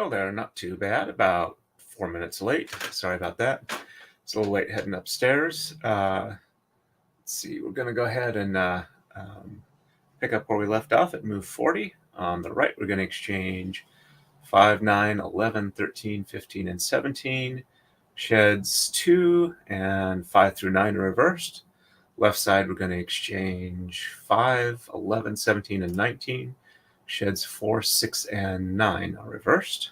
Hello there, not too bad. About 4 minutes late. Sorry about that. It's a little late heading upstairs. Let's see, we're going to go ahead and pick up where we left off at move 40. On the right, we're going to exchange 5, 9, 11, 13, 15, and 17. Sheds 2 and 5 through 9 are reversed. Left side, we're going to exchange 5, 11, 17, and 19. Sheds 4, 6, and 9 are reversed.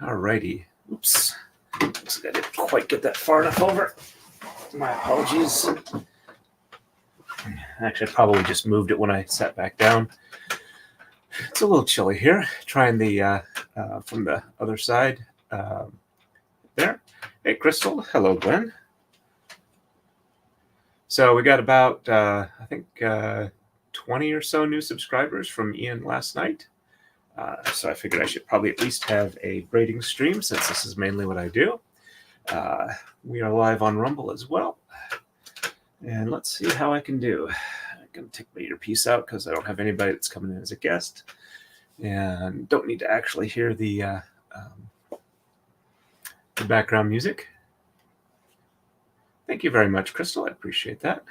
Alrighty. Oops. Looks like I didn't quite get that far enough over. My apologies. Actually, I probably just moved it when I sat back down. It's a little chilly here. Trying the from the other side. There. Hey, Crystal. Hello, Gwen. So we got about, I think, 20 or so new subscribers from Ian last night. So I figured I should probably at least have a braiding stream since this is mainly what I do. We are live on Rumble as well. And let's see how I can do. I'm going to take my earpiece out because I don't have anybody that's coming in as a guest. And don't need to actually hear the background music. Thank you very much, Crystal. I appreciate that.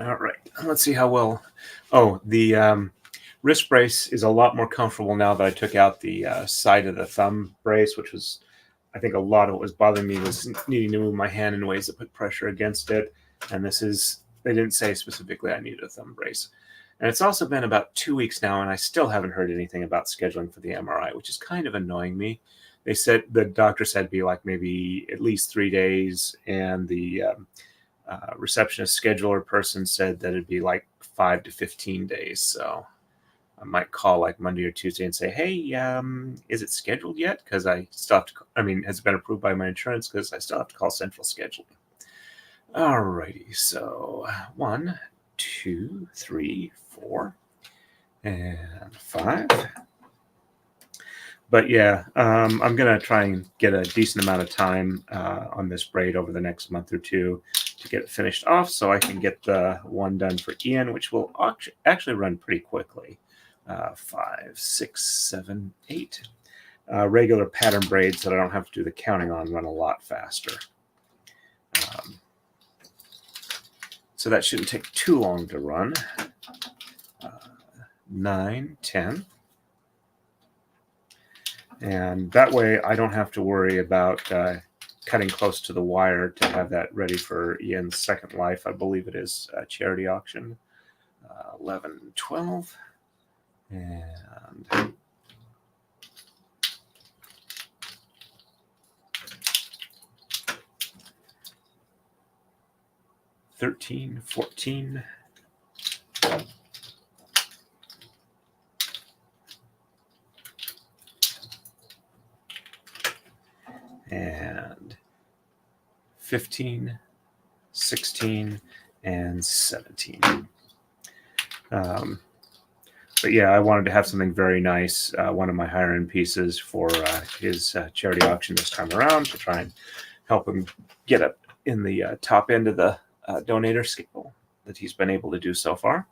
All right, let's see how well. Oh, the wrist brace is a lot more comfortable now that I took out the side of the thumb brace, which was, I think a lot of what was bothering me was needing to move my hand in ways that put pressure against it. And this is, they didn't say specifically I needed a thumb brace. And it's also been about 2 weeks now, and I still haven't heard anything about scheduling for the MRI, which is kind of annoying me. They said, the doctor said it'd be like maybe at least 3 days, and the receptionist scheduler person said that it'd be like 5 to 15 days. So I might call like Monday or Tuesday and say, hey, is it scheduled yet? Because I still have to, has it been approved by my insurance? Because I still have to call Central Scheduling. Alrighty, so 1, 2, 3, 4, and 5. But yeah, I'm going to try and get a decent amount of time on this braid over the next month or two to get it finished off so I can get the one done for Ian, which will actually run pretty quickly. 5, 6, 7, 8. Regular pattern braids that I don't have to do the counting on run a lot faster. So that shouldn't take too long to run. 9, 10. And that way I don't have to worry about cutting close to the wire to have that ready for Ian's second life. I believe it is a charity auction. 11, 12. And 13, 14. And 15, 16, and 17. But yeah, I wanted to have something very nice, one of my higher end pieces for his charity auction this time around to try and help him get up in the top end of the donator scale that he's been able to do so far.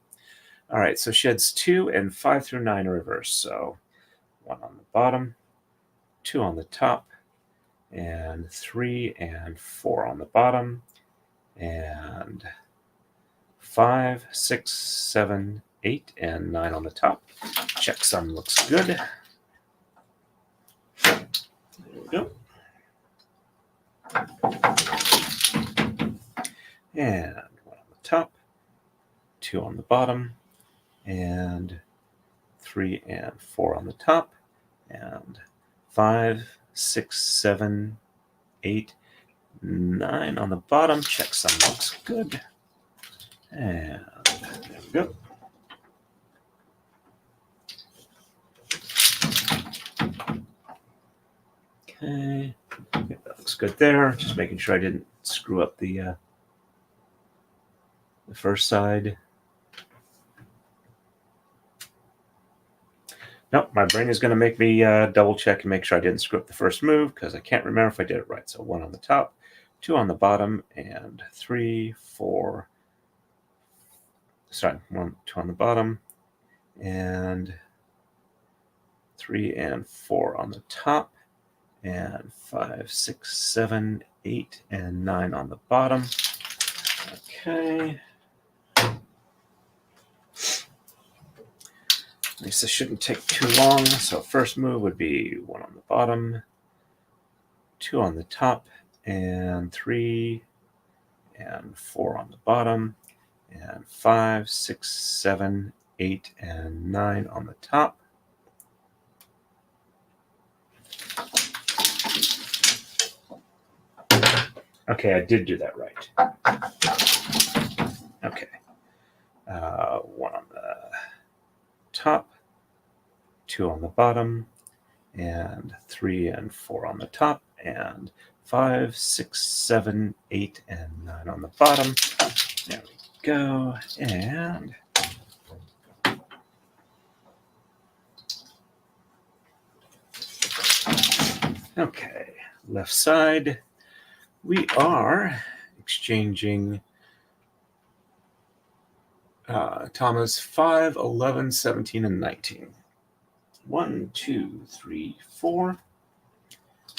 All right, so sheds 2 and 5 through 9 are reversed. So 1 on the bottom, 2 on the top, and 3 and 4 on the bottom, and 5, 6, 7, 8, and 9 on the top. Checksum looks good. There we go. And 1 on the top, 2 on the bottom, and 3 and 4 on the top, and 5, 6, 7, 8, 9 on the bottom. Checksum looks good. And there we go. Okay, yeah, that looks good there. Just making sure I didn't screw up the first side. Nope, my brain is going to make me double check and make sure I didn't screw up the first move because I can't remember if I did it right. So 1 on the top, 2 on the bottom, and 3, 4. Sorry, 1, 2 on the bottom, and 3 and 4 on the top, and 5, 6, 7, 8, and 9 on the bottom. Okay. At least this shouldn't take too long. So first move would be 1 on the bottom, 2 on the top, and 3 and 4 on the bottom, and 5, 6, 7, 8, and 9 on the top. Okay, I did do that right. Okay. 1 on the top, 2 on the bottom, and 3 and 4 on the top, and 5, 6, 7, 8, and 9 on the bottom. There we go. And okay, left side. We are exchanging Thomas 5, 11, 17, and 19. 1, 2, 3, 4.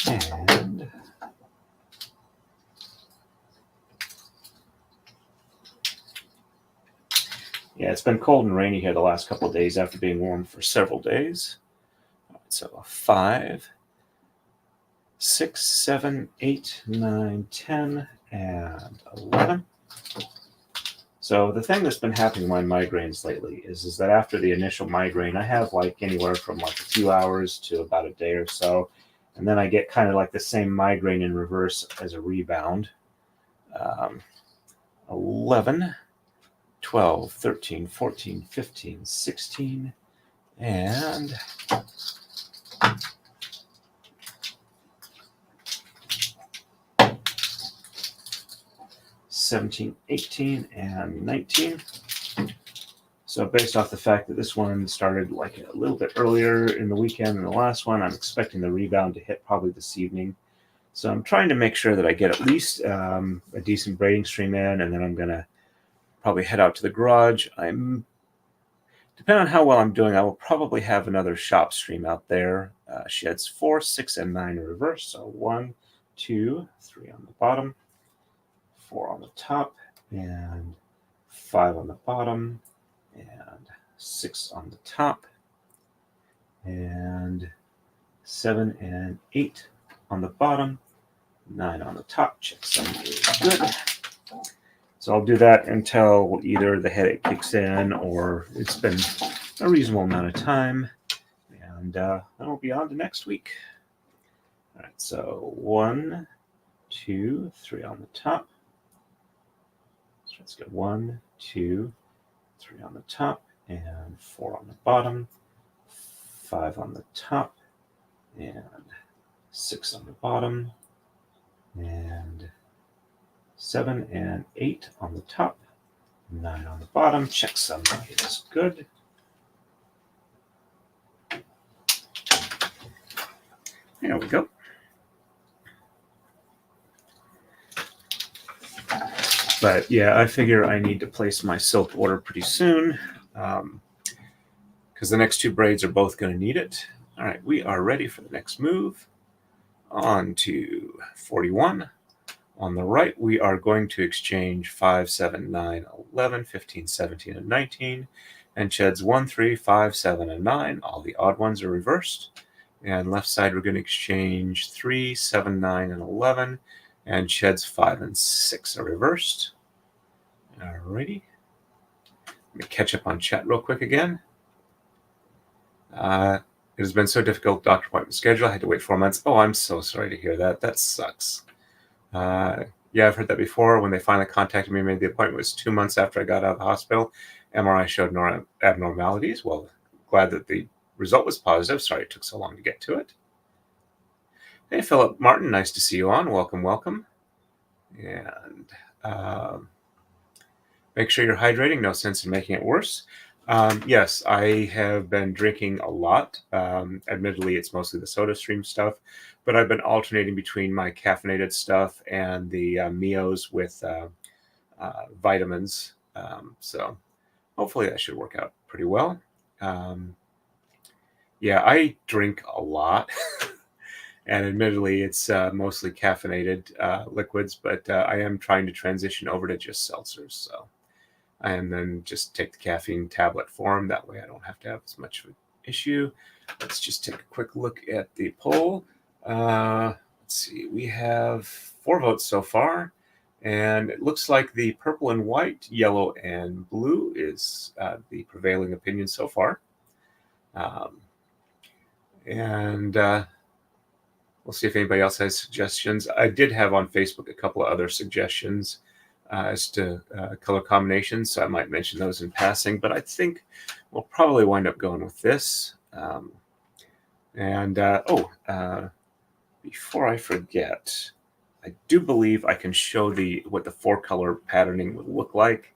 And yeah, it's been cold and rainy here the last couple of days after being warm for several days. So 5, 6, 7, 8, 9, 10, and 11. So the thing that's been happening with my migraines lately is that after the initial migraine, I have like anywhere from like a few hours to about a day or so. And then I get kind of like the same migraine in reverse as a rebound. 11, 12, 13, 14, 15, 16, and 17, 18, and 19. So based off the fact that this one started like a little bit earlier in the weekend than the last one, I'm expecting the rebound to hit probably this evening. So I'm trying to make sure that I get at least a decent braiding stream in, and then I'm going to probably head out to the garage. Depending on how well I'm doing, I will probably have another shop stream out there. Sheds 4, 6, and 9 in reverse. So 1, 2, 3 on the bottom, 4 on the top, and 5 on the bottom, and 6 on the top, and 7 and 8 on the bottom, 9 on the top. Check some is good. So I'll do that until either the headache kicks in or it's been a reasonable amount of time, and then we'll be on to next week. All right, so 1, 2, 3 on the top. So let's get 1, 2, 3 on the top, and 4 on the bottom, 5 on the top, and 6 on the bottom, and 7 and 8 on the top, 9 on the bottom. Checksum is good. There we go. But yeah, I figure I need to place my silk order pretty soon because the next 2 braids are both going to need it. All right, we are ready for the next move. On to 41. On the right, we are going to exchange 5, 7, 9, 11, 15, 17, and 19. And sheds 1, 3, 5, 7, and 9. All the odd ones are reversed. And left side, we're going to exchange 3, 7, 9, and 11. And sheds 5 and 6 are reversed. Alrighty. Let me catch up on chat real quick again. It has been so difficult, doctor appointment schedule. I had to wait 4 months. Oh, I'm so sorry to hear that. That sucks. Yeah, I've heard that before. When they finally contacted me, made the appointment, it was 2 months after I got out of the hospital. MRI showed no abnormalities. Well, glad that the result was positive. Sorry it took so long to get to it. Hey, Philip Martin, nice to see you on. Welcome, welcome. And make sure you're hydrating. No sense in making it worse. Yes, I have been drinking a lot. Admittedly, it's mostly the soda stream stuff, but I've been alternating between my caffeinated stuff and the Mios with vitamins. So hopefully that should work out pretty well. Yeah, I drink a lot. And admittedly, it's mostly caffeinated liquids, but I am trying to transition over to just seltzers. So, and then just take the caffeine tablet form. That way I don't have to have as much of an issue. Let's just take a quick look at the poll. Let's see, we have 4 votes so far. And it looks like the purple and white, yellow and blue is the prevailing opinion so far. And we'll see if anybody else has suggestions. I did have on Facebook a couple of other suggestions as to color combinations, so I might mention those in passing, but I think we'll probably wind up going with this. Before I forget, I do believe I can show what the 4-color patterning would look like.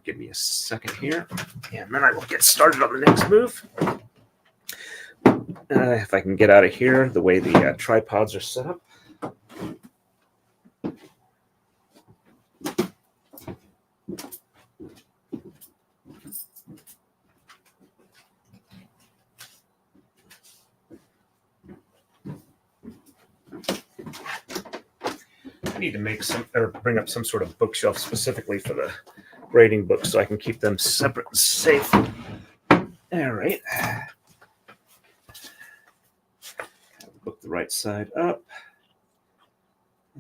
Give me a second here, and then I will get started on the next move. If I can get out of here the way the tripods are set up. I need to make some, or bring up some sort of bookshelf specifically for the braiding books so I can keep them separate and safe. All right. Book the right side up.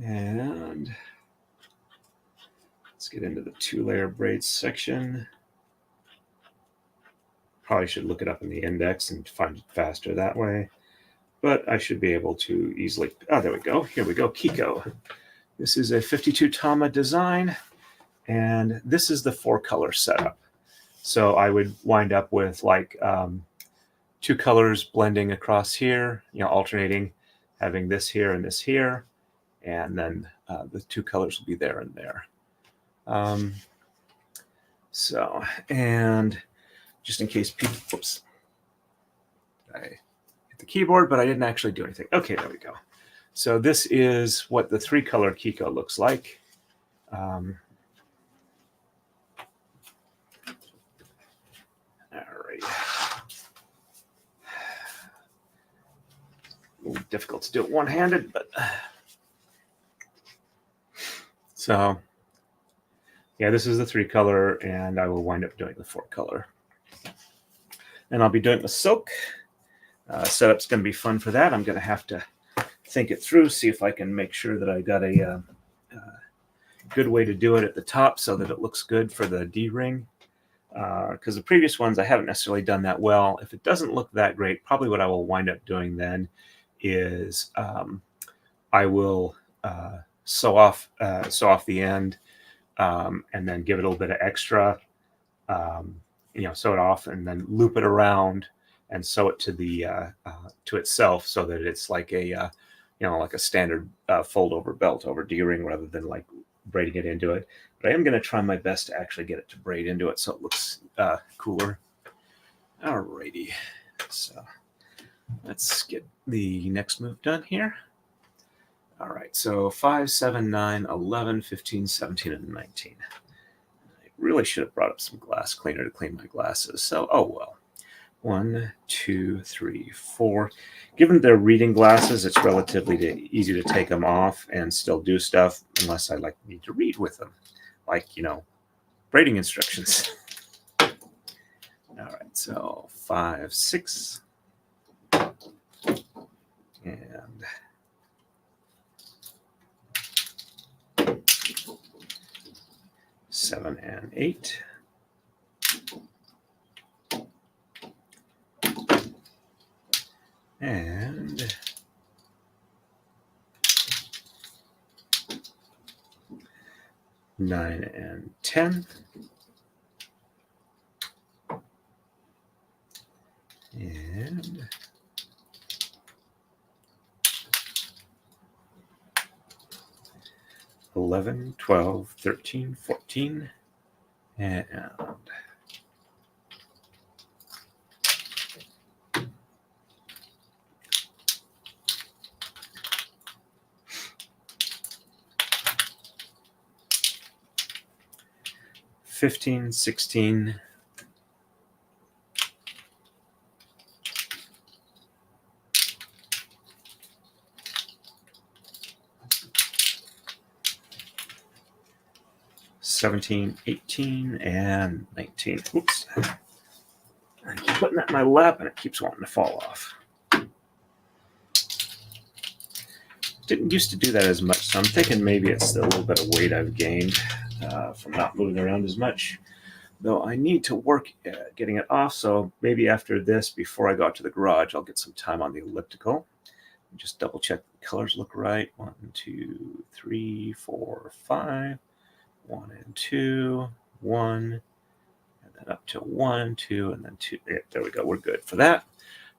And let's get into the 2-layer braid section. Probably should look it up in the index and find it faster that way. But I should be able to easily, there we go. Here we go, Kiko. This is a 52 Tama design, and this is the 4-color setup. So I would wind up with like 2 colors blending across here, alternating, having this here and this here, and then the 2 colors will be there and there. And just in case people, whoops, I hit the keyboard, but I didn't actually do anything. Okay, there we go. So this is what the 3-color Kiko looks like. All right. A little difficult to do it one-handed, but so yeah, this is the 3-color, and I will wind up doing the 4-color. And I'll be doing the silk. Setup's going to be fun for that. I'm going to have to think it through, see if I can make sure that I got a good way to do it at the top so that it looks good for the D-ring. Because the previous ones I haven't necessarily done that well. If it doesn't look that great, probably what I will wind up doing then is I will sew off the end and then give it a little bit of extra, sew it off and then loop it around and sew it to the to itself so that it's like a like a standard fold over belt over D-ring rather than like braiding it into it. But I am going to try my best to actually get it to braid into it so it looks cooler. Alrighty, so let's get the next move done here. All right, so 5, 7, 9, 11, 15, 17, and 19. I really should have brought up some glass cleaner to clean my glasses. So, oh well. 1, 2, 3, 4. Given they're reading glasses, it's relatively easy to take them off and still do stuff, unless I need to read with them, like braiding instructions. All right, so 5, 6, and 7 and 8. And 9 and 10. And 11, 12, 13, 14, and 15, 16, 17, 18, and 19. Oops. I keep putting that in my lap and it keeps wanting to fall off. Didn't used to do that as much, so I'm thinking maybe it's a little bit of weight I've gained from not moving around as much. Though I need to work getting it off, so maybe after this, before I go out to the garage, I'll get some time on the elliptical. Just double check the colors look right. 1, 2, 3, 4, 5. 1 and 2, 1, and then up to 1, 2, and then 2. Yeah, there we go. We're good for that.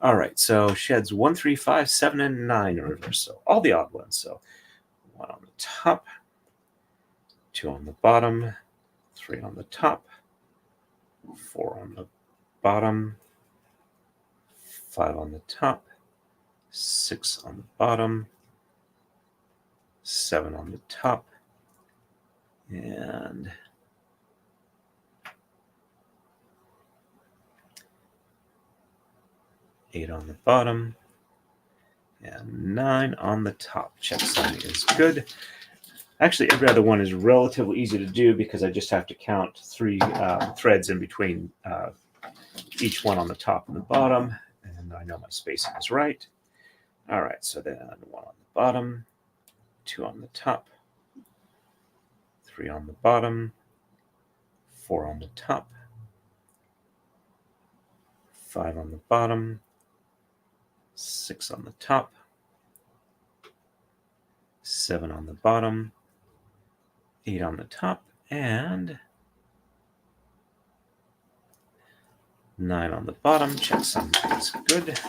All right. So sheds 1, 3, 5, 7, and 9 in reverse. So all the odd ones. So 1 on the top, 2 on the bottom, 3 on the top, 4 on the bottom, 5 on the top, 6 on the bottom, 7 on the top, and 8 on the bottom, and 9 on the top. Checksum is good. Actually, every other one is relatively easy to do because I just have to count 3 threads in between each one on the top and the bottom, and I know my spacing is right. All right, so then 1 on the bottom, 2 on the top, 3 on the bottom, 4 on the top, 5 on the bottom, 6 on the top, 7 on the bottom, 8 on the top, and 9 on the bottom. Checksum is good.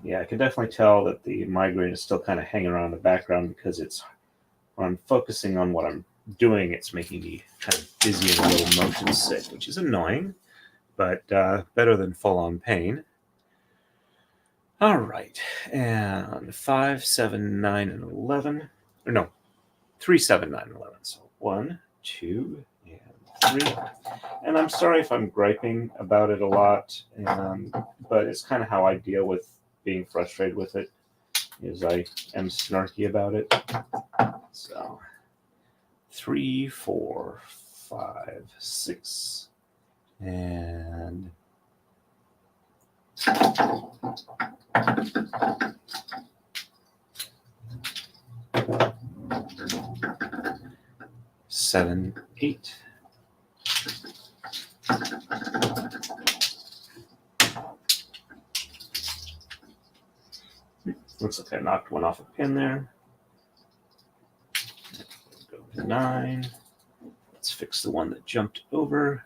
Yeah, I can definitely tell that the migraine is still kind of hanging around in the background because it's when I'm focusing on what I'm doing, it's making me kind of dizzy and a little motion sick, which is annoying, but better than full-on pain. All right, and 5, 7, 9, and 11. Or no, 3, 7, 9, and 11. So 1, 2, and 3. And I'm sorry if I'm griping about it a lot, but it's kind of how I deal with being frustrated with it, is I am snarky about it. So 3, 4, 5, 6, and 7, 8. Looks like I knocked one off a pin there. Go to 9. Let's fix the one that jumped over.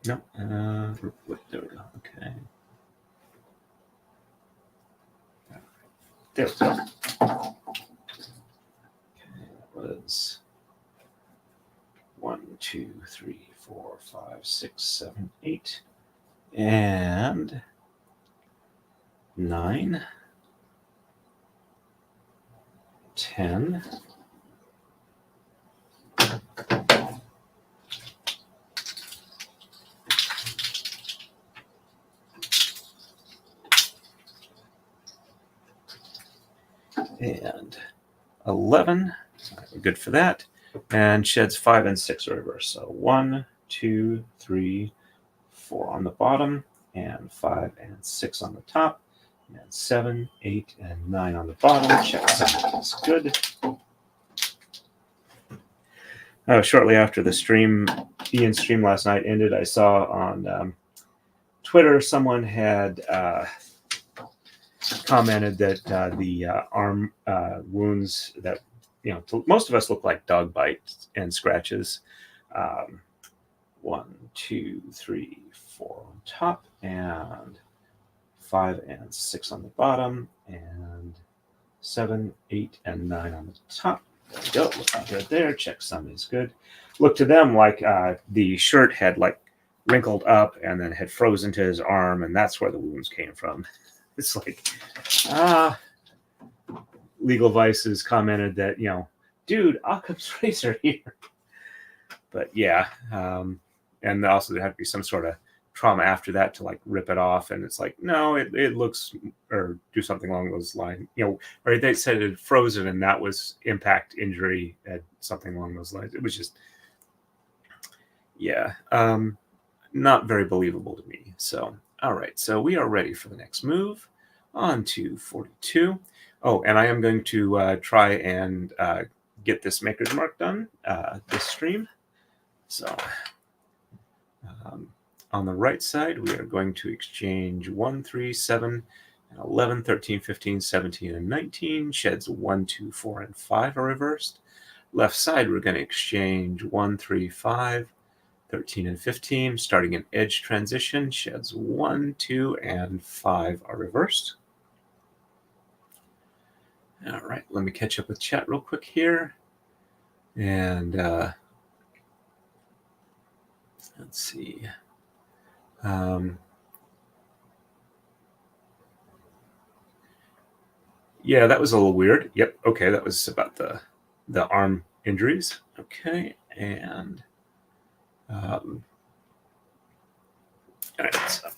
No, there we go. Okay. There we go. Okay, that was 1, 2, 3, 4, 5, 6, 7, 8, and 9, 10. And 11. We're good for that. And sheds 5 and 6 are reverse. So 1, 2, 3, 4 on the bottom, and 5 and 6 on the top, and 7, 8, and 9 on the bottom. Checksum is good. Shortly after the stream, Ian's stream last night ended, I saw on Twitter someone had commented that the arm wounds that, most of us look like dog bites and scratches. 1, 2, 3, 4 on top, and 5 and 6 on the bottom, and 7, 8, and 9 on the top. There we go. Looking good there. Checksum is good. Looked to them like the shirt had wrinkled up and then had frozen to his arm, and that's where the wounds came from. It's like, Legal Vices commented that, dude, Occam's razor here. But yeah, and also there had to be some sort of trauma after that to like rip it off, and it's like, no, it looks, or do something along those lines, or they said it had frozen and that was impact injury at something along those lines. It was just, yeah, not very believable to me. So all right, so we are ready for the next move, on to 42. Oh, and I am going to try and get this Maker's Mark done this stream. So on the right side, we are going to exchange 1, 3, 7, and 11, 13, 15, 17, and 19. Sheds 1, 2, 4, and 5 are reversed. Left side, we're going to exchange 1, 3, 5, 13, and 15. Starting an edge transition, sheds 1, 2, and 5 are reversed. All right, let me catch up with chat real quick here. And let's see. Yeah, that was a little weird. Yep. Okay, that was about the arm injuries. Okay, and all right. So.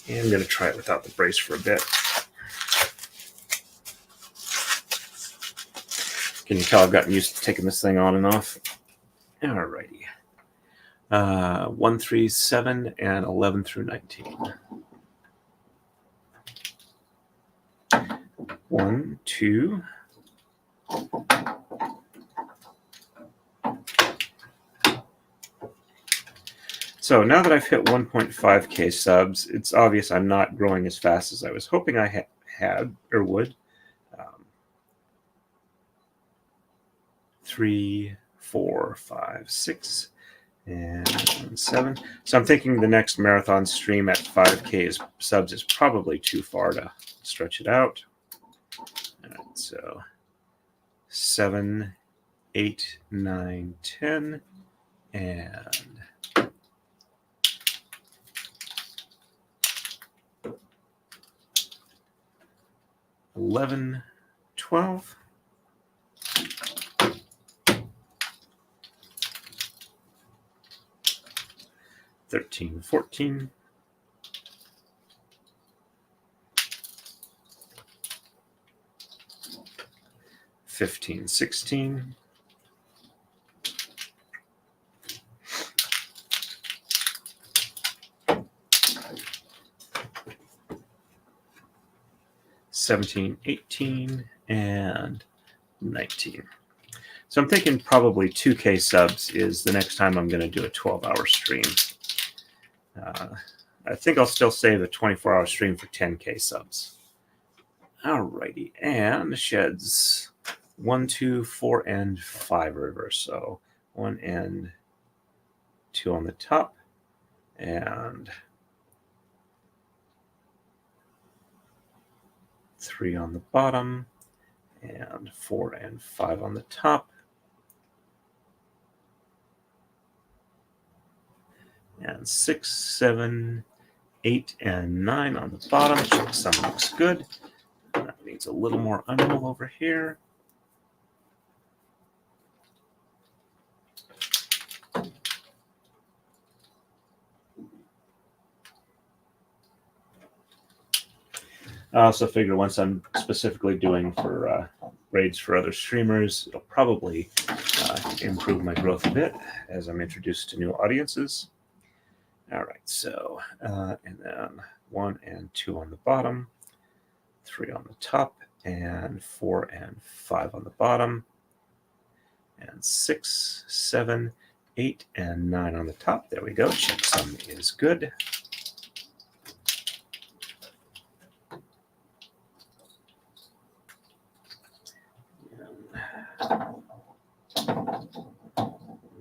And I'm going to try it without the brace for a bit. Can you tell I've gotten used to taking this thing on and off? Alrighty. 1, 3, 7, and 11 through 19. 1, 2. So now that I've hit 1.5K subs, it's obvious I'm not growing as fast as I was hoping I had or would. 3, 4, 5, 6, and 7. So I'm thinking the next marathon stream at 5K subs is probably too far to stretch it out. All right, so 7, 8, 9, 10, and 11, 12. 13, 14. 15, 16. 17, 18, and 19. So I'm thinking probably 2K subs is the next time I'm going to do a 12-hour stream. I think I'll still save a 24-hour stream for 10K subs. Alrighty, and sheds 1, 2, 4, and 5 reverse. So 1 and 2 on the top, and 3 on the bottom, and 4 and 5 on the top, and 6, 7, 8, and 9 on the bottom. Checksum looks good. That needs a little more unroll over here. I also figure once I'm specifically doing for braids for other streamers, it'll probably improve my growth a bit as I'm introduced to new audiences. All right, so and then 1 and 2 on the bottom, 3 on the top, and 4 and 5 on the bottom, and 6, 7, 8, and 9 on the top. There we go. Checksum is good.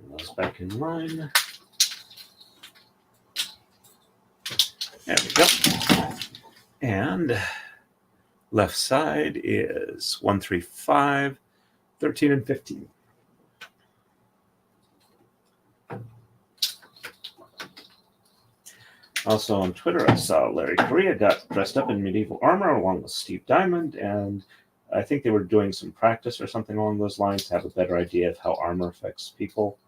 Those back in line. There we go. And left side is 1, 3, 5, 13, and 15. Also on Twitter, I saw Clarie Cassan got dressed up in medieval armor along with Steve Diamond, and I think they were doing some practice or something along those lines to have a better idea of how armor affects people.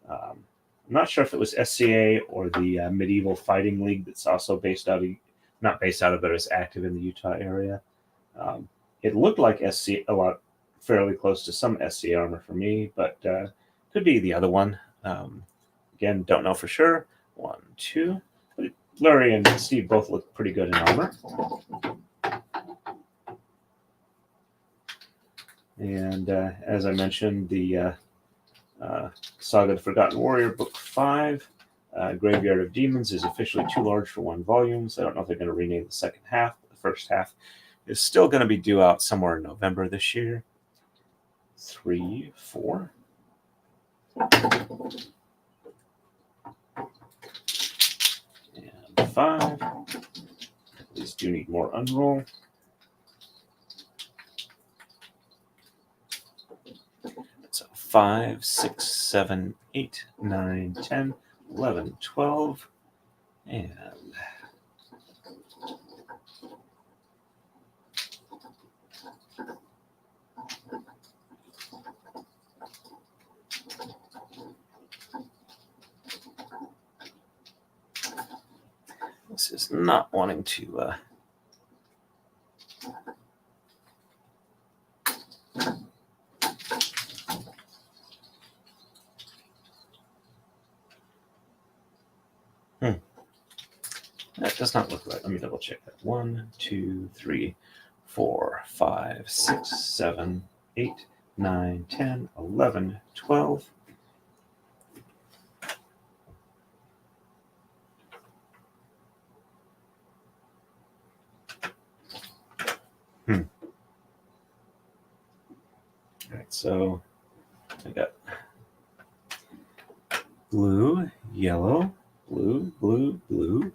I'm not sure if it was SCA or the Medieval Fighting League that's also based out of, not based out of, but is active in the Utah area. It looked like SCA, a lot fairly close to some SCA armor for me, but could be the other one. Again, don't know for sure. 1, 2. But Larry and Steve both look pretty good in armor. And as I mentioned, the Saga of the Forgotten Warrior, Book 5, Graveyard of Demons, is officially too large for one volume, so I don't know if they're going to rename the second half. The first half is still going to be due out somewhere in November this year. 3, 4. And 5. These do need more unroll. So 5, 6, 7, 8, 9, 10, 11, 12, and this is not wanting to that does not look right. Let me double check that. 1, 2, 3, 4, 5, 6, 7, 8, 9, 10, 11, 12. All right, so I got blue, yellow, blue, blue, blue,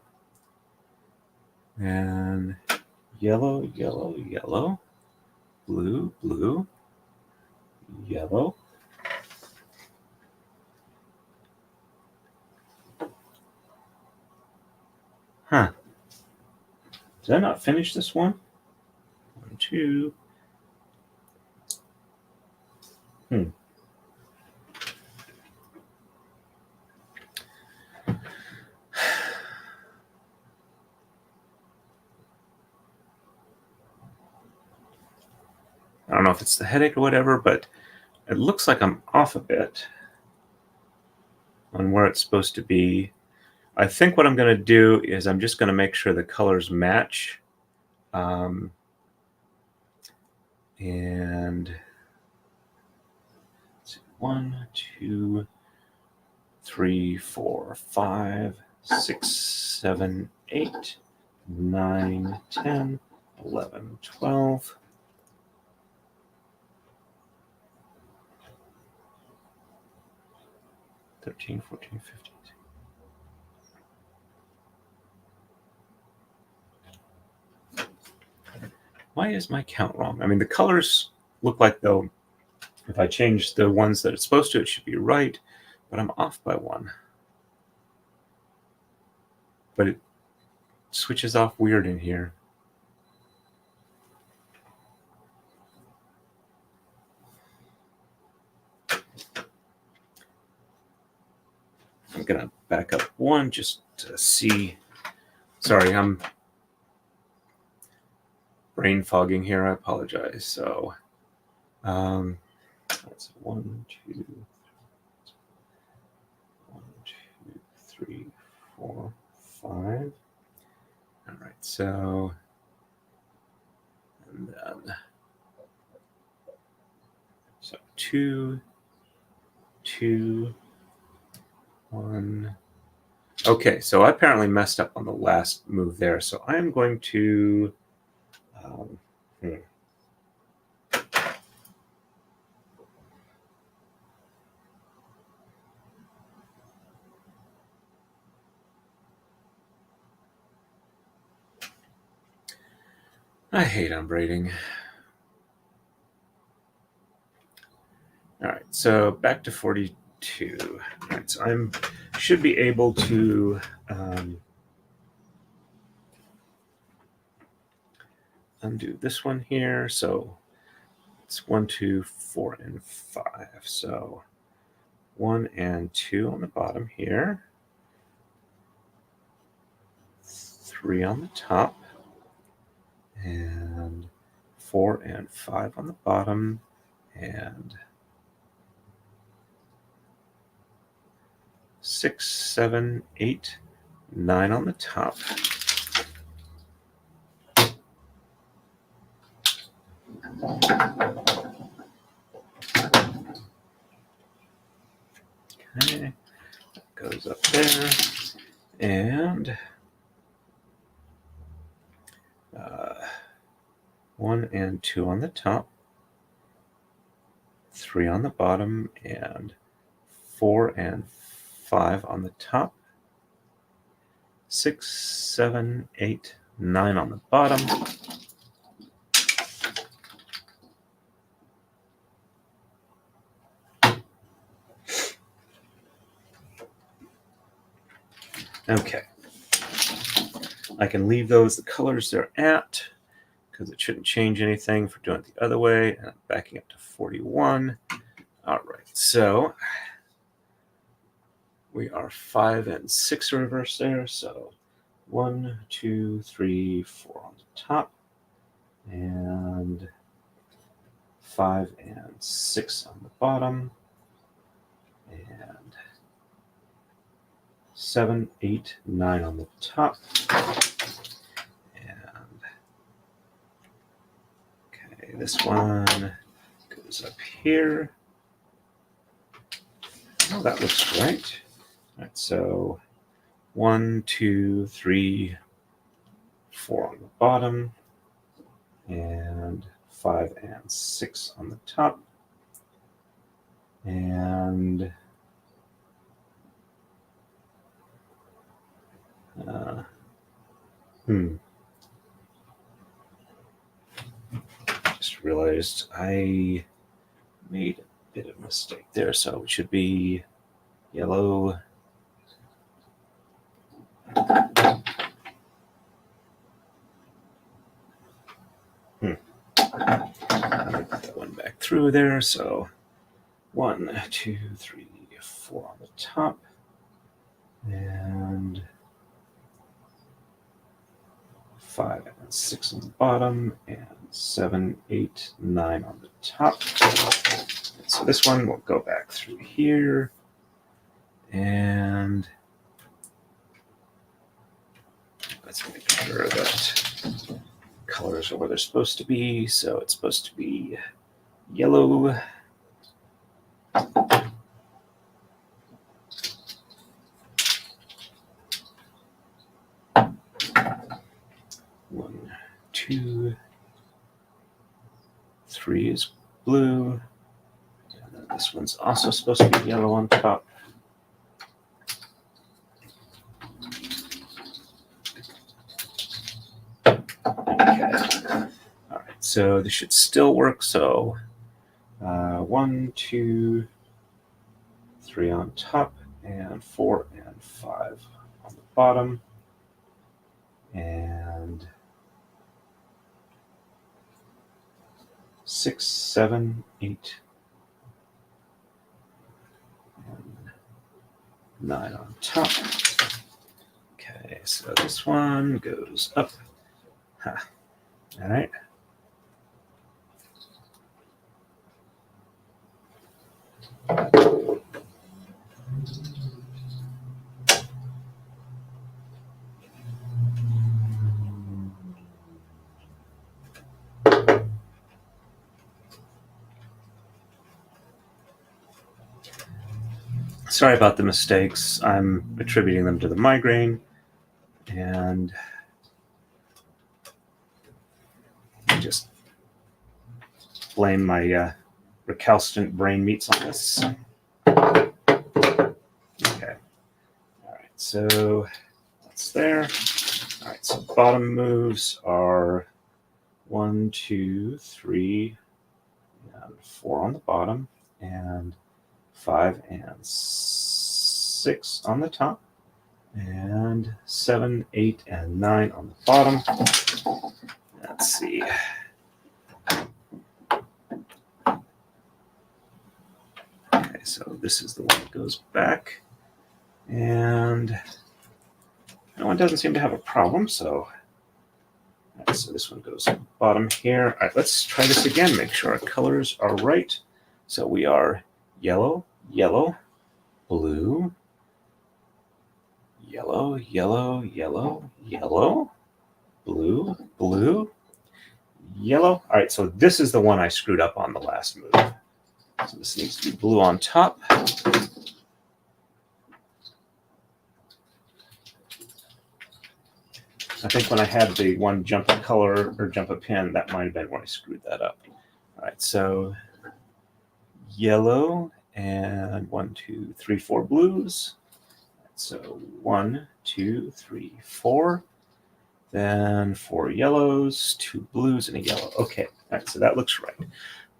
and yellow, yellow, yellow, blue, blue, yellow. Huh. Did I not finish this one? 1, 2. I don't know if it's the headache or whatever, but it looks like I'm off a bit on where it's supposed to be. I think what I'm going to do is I'm just going to make sure the colors match. And 1, 2, 3, 4, 5, 6, 7, 8, 9, 10, 11, 12. Thirteen, 14, 15. Why is my count wrong? I mean, the colors look like though, if I change the ones that it's supposed to, it should be right, but I'm off by 1. But it switches off weird in here. I'm going to back up 1 just to see. Sorry, I'm brain fogging here. I apologize. So that's 1, 2, 1, 2, 3, 4, 5. All right, so and then 2, 2, 1. Okay, so I apparently messed up on the last move there. So I'm going to I hate on braiding. All right, so back to 42. All right, so I'm should be able to undo this one here. So it's 1, 2, 4, and 5. So 1 and 2 on the bottom here, 3 on the top, and 4 and 5 on the bottom, and 6, 7, 8, 9 on the top. Okay, that goes up there, and 1 and 2 on the top, 3 on the bottom, and 4 and 5 on the top, 6, 7, 8, 9 on the bottom. Okay. I can leave those the colors they're at because it shouldn't change anything for doing it the other way. And I'm backing up to 41. All right, so we are 5 and 6 reverse there. So 1, 2, 3, 4 on the top, and 5 and 6 on the bottom, and 7, 8, 9 on the top. And okay, this one goes up here. Oh, that looks right. All right, so 1, 2, 3, 4 on the bottom, and 5 and 6 on the top, and just realized I made a bit of a mistake there, so it should be yellow. I'll put that one back through there. So 1, 2, 3, 4 on the top, and 5 and 6 on the bottom, and 7, 8, 9 on the top. And so this one will go back through here, and let's make sure that colors are where they're supposed to be. So it's supposed to be yellow, one, 2, 3 is blue, and then this one's also supposed to be yellow on top. All right, so this should still work. So 1, 2, 3 on top, and 4 and 5 on the bottom, and 6, 7, 8, and 9 on top. Okay, so this one goes up. Huh. All right. Sorry about the mistakes. I'm attributing them to the migraine, and I just blame my recalcitrant brain meats on this. Okay. All right, so that's there. All right, so bottom moves are 1, 2, 3, and 4 on the bottom, and 5 and 6 on the top, and 7, 8, and 9 on the bottom. Let's see. so this is the one that goes back. And that one doesn't seem to have a problem, so, right, so this one goes bottom here. All right, let's try this again, make sure our colors are right. So we are yellow, yellow, blue, yellow, yellow, yellow, yellow, blue, blue, yellow. All right, so this is the one I screwed up on the last move. So this needs to be blue on top. I think when I had the one jump a color or jump a pin, that might have been when I screwed that up. All right, so yellow and 1, 2, 3, 4 blues. So 1, 2, 3, 4. Then 4 yellows, 2 blues, and a yellow. Okay, all right, so that looks right.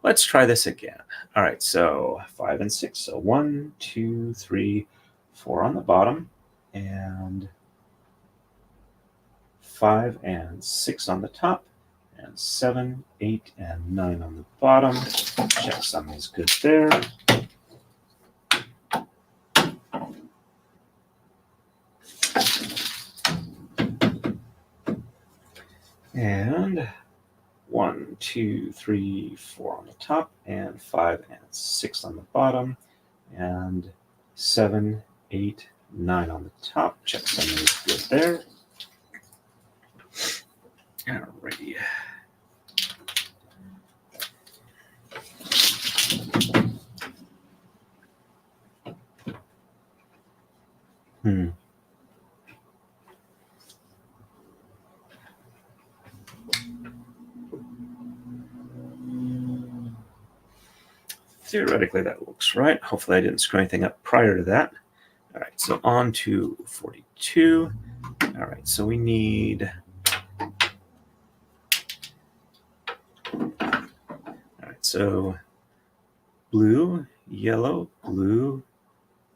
Let's try this again. All right, so 5 and 6. So 1, 2, 3, 4 on the bottom, and 5 and 6 on the top, and 7, 8, and 9 on the bottom. Check something's good there. And 1, 2, 3, 4 on the top, and 5 and 6 on the bottom, and 7, 8, 9 on the top. Check something's good there. Alrighty. Theoretically, that looks right. Hopefully I didn't screw anything up prior to that. All right, so on to 42. All right, so we need... All right, so blue, yellow, blue,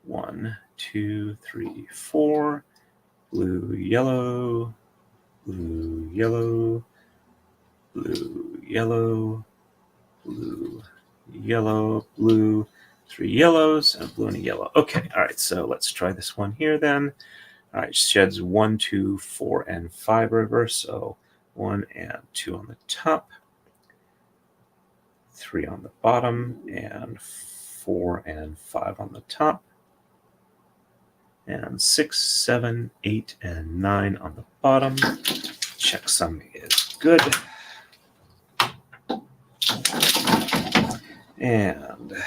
1, 2, 3, 4, blue, yellow, blue, yellow, blue, yellow, blue, yellow, blue, 3 yellows, and a blue and a yellow. Okay, all right, so let's try this one here then. All right, sheds 1, 2, 4, and 5 reverse, so 1 and 2 on the top, 3 on the bottom, and 4 and 5 on the top, and 6, 7, 8, and 9 on the bottom. Checksum is good. And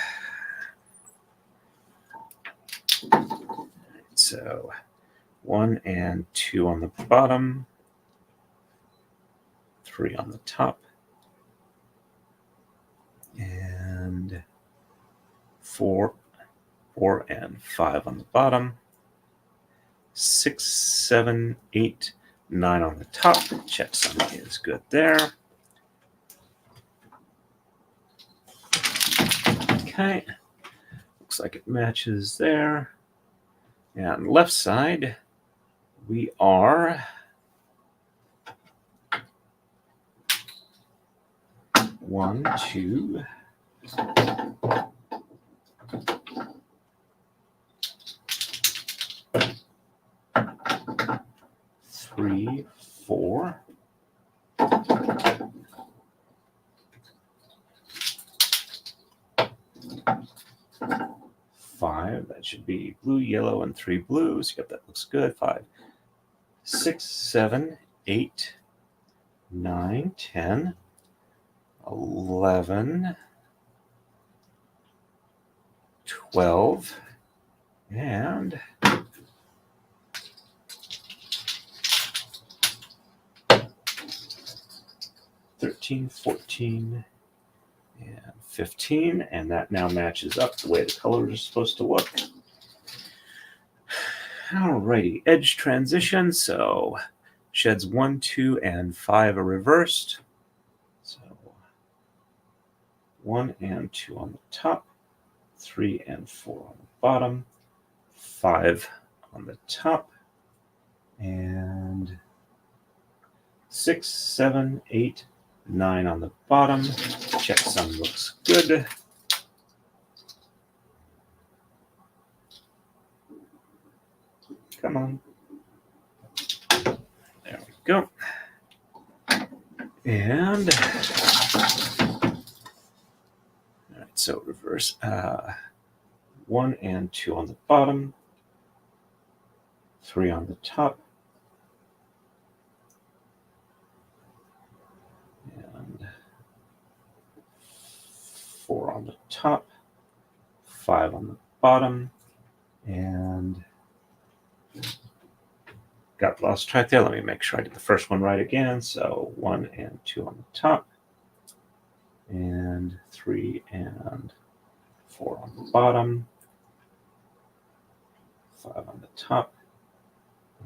so 1 and 2 on the bottom, 3 on the top, and 4 and 5 on the bottom, 6, 7, 8, 9 on the top. Checksum is good there. Okay, looks like it matches there. And left side, we are 1, 2, 3, 4. 5, that should be blue, yellow, and 3 blues. Yep, that looks good. 5, 6, 7, 8, 9, 10, 11, 12, and 13, 14, and 15, and that now matches up the way the colors are supposed to look. Alrighty, edge transition. So sheds 1, 2, and 5 are reversed. So 1 and 2 on the top, 3 and 4 on the bottom, 5 on the top, and 6, 7, 8, 9 on the bottom. Checksum looks good. Come on. There we go. And all right, so reverse 1 and 2 on the bottom, 3 on the top, and 4 on the top, 5 on the bottom, and got lost track there. Let me make sure I did the first one right again. So 1 and 2 on the top, and 3 and 4 on the bottom, 5 on the top,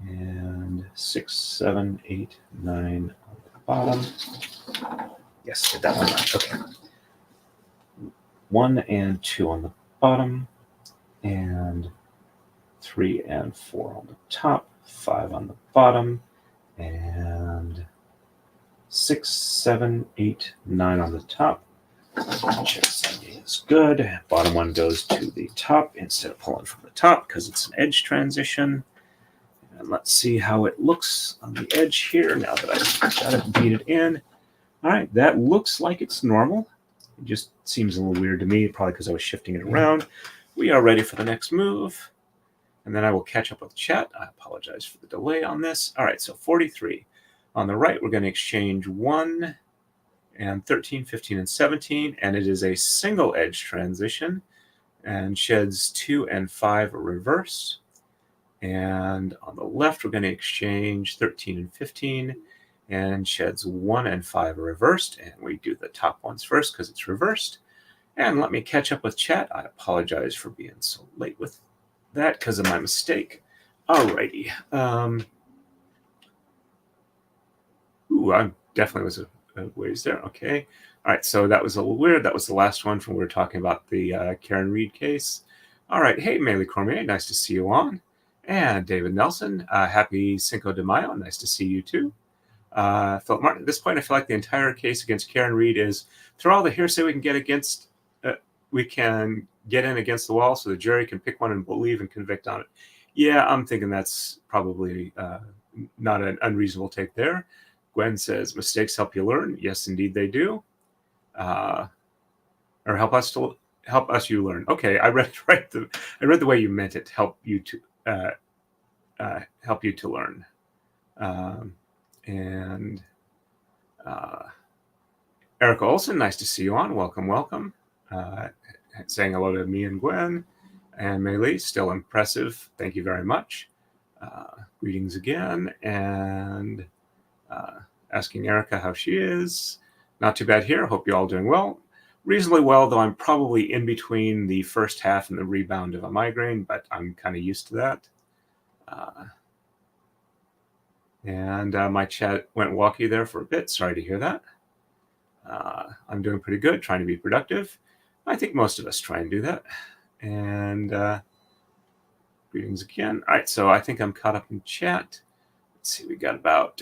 and 6, 7, 8, 9 on the bottom. Yes, did that one right. Okay. 1 and 2 on the bottom, and 3 and 4 on the top, 5 on the bottom, and 6, 7, 8, 9 on the top. Check Sunday is good. Bottom one goes to the top instead of pulling from the top because it's an edge transition. And let's see how it looks on the edge here now that I've got it beaded in. All right, that looks like it's normal. It just seems a little weird to me, probably because I was shifting it around. We are ready for the next move. And then I will catch up with chat. I apologize for the delay on this. All right, so 43. On the right, we're going to exchange 1 and 13, 15, and 17. And it is a single edge transition and sheds 2 and 5 reverse. And on the left, we're going to exchange 13 and 15 and sheds 1 and 5 reversed. And we do the top ones first because it's reversed. And let me catch up with chat. I apologize for being so late with that because of my mistake. Alrighty. I definitely was a ways there. Okay. All right. So that was a little weird. That was the last one from we were talking about the Karen Reed case. All right. Hey, Meili Cormier. Nice to see you on. And David Nelson. Happy Cinco de Mayo. Nice to see you too. Philip Martin. At this point, I feel like the entire case against Karen Reed is through all the hearsay we can get against. We can get in against the wall so the jury can pick one and believe and convict on it. Yeah, I'm thinking that's probably not an unreasonable take there. Gwen says, mistakes help you learn. Yes, indeed they do. Or help us you learn. Okay, I read it right. I read the way you meant it. Help you to learn. And Erica Olson, nice to see you on. Welcome, welcome. Saying hello to me and Gwen. And Meili, still impressive. Thank you very much. Greetings again. And asking Erica how she is. Not too bad here. Hope you're all doing well. Reasonably well, though I'm probably in between the first half and the rebound of a migraine, but I'm kind of used to that. And my chat went walkie there for a bit. Sorry to hear that. I'm doing pretty good, trying to be productive. I think most of us try and do that. And greetings again. All right, so I think I'm caught up in chat. Let's see, we got about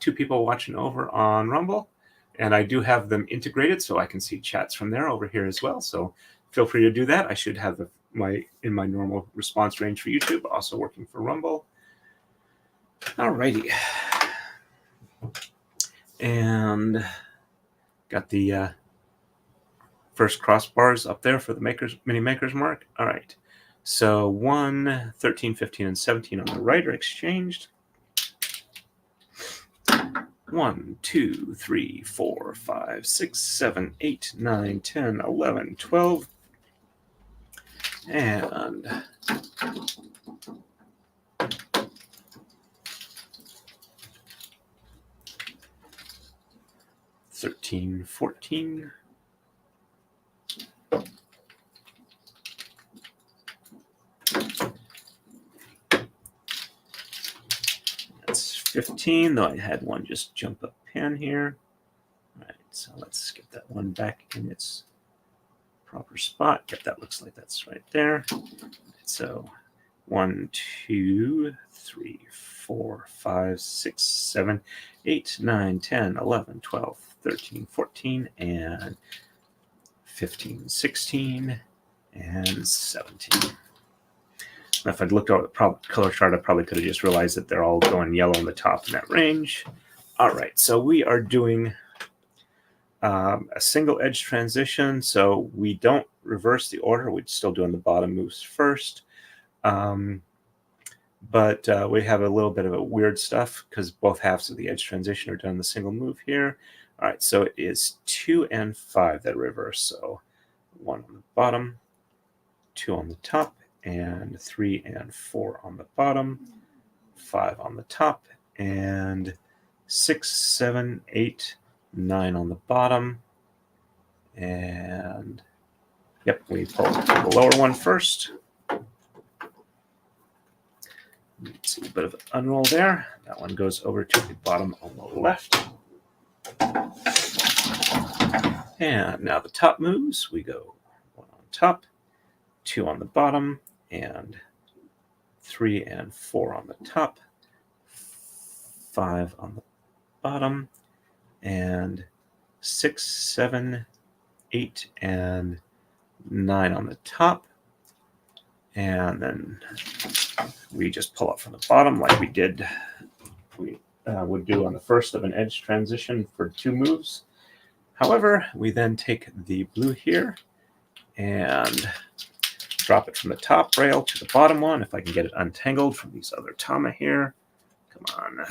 2 people watching over on Rumble. And I do have them integrated, so I can see chats from there over here as well. So feel free to do that. I should have my normal response range for YouTube, also working for Rumble. All righty. And got the first crossbars up there for the mini makers mark. All right. So 1, 13, 15, and 17 on the right are exchanged. 1, 2, 3, 4, 5, 6, 7, 8, 9, 10, 11, 12. And 13, 14. That's 15, though I had one just jump a pin here. All right, so let's get that one back in its proper spot. Yep, that looks like that's right there. So 1, 2, 3, 4, 5, 6, 7, 8, 9, 10, 11, 12, 13, 14, and 15, 16, and 17. If I'd looked at the color chart, I probably could have just realized that they're all going yellow on the top in that range. All right, so we are doing a single edge transition, so we don't reverse the order. We're still doing the bottom moves first. But we have a little bit of a weird stuff because both halves of the edge transition are done in the single move here. All right, so it is 2 and 5 that reverse. So 1 on the bottom, 2 on the top, and 3 and 4 on the bottom, 5 on the top, and 6, 7, 8, 9 on the bottom. And yep, we pull the lower one first. See a bit of an unroll there. That one goes over to the bottom on the left. And now the top moves. We go 1 on top, 2 on the bottom, and 3 and 4 on the top, 5 on the bottom, and 6, 7, 8, and 9 on the top. And then we just pull up from the bottom like we would do on the first of an edge transition for 2 moves. However, we then take the blue here and drop it from the top rail to the bottom one. If I can get it untangled from these other tama here. Come on. All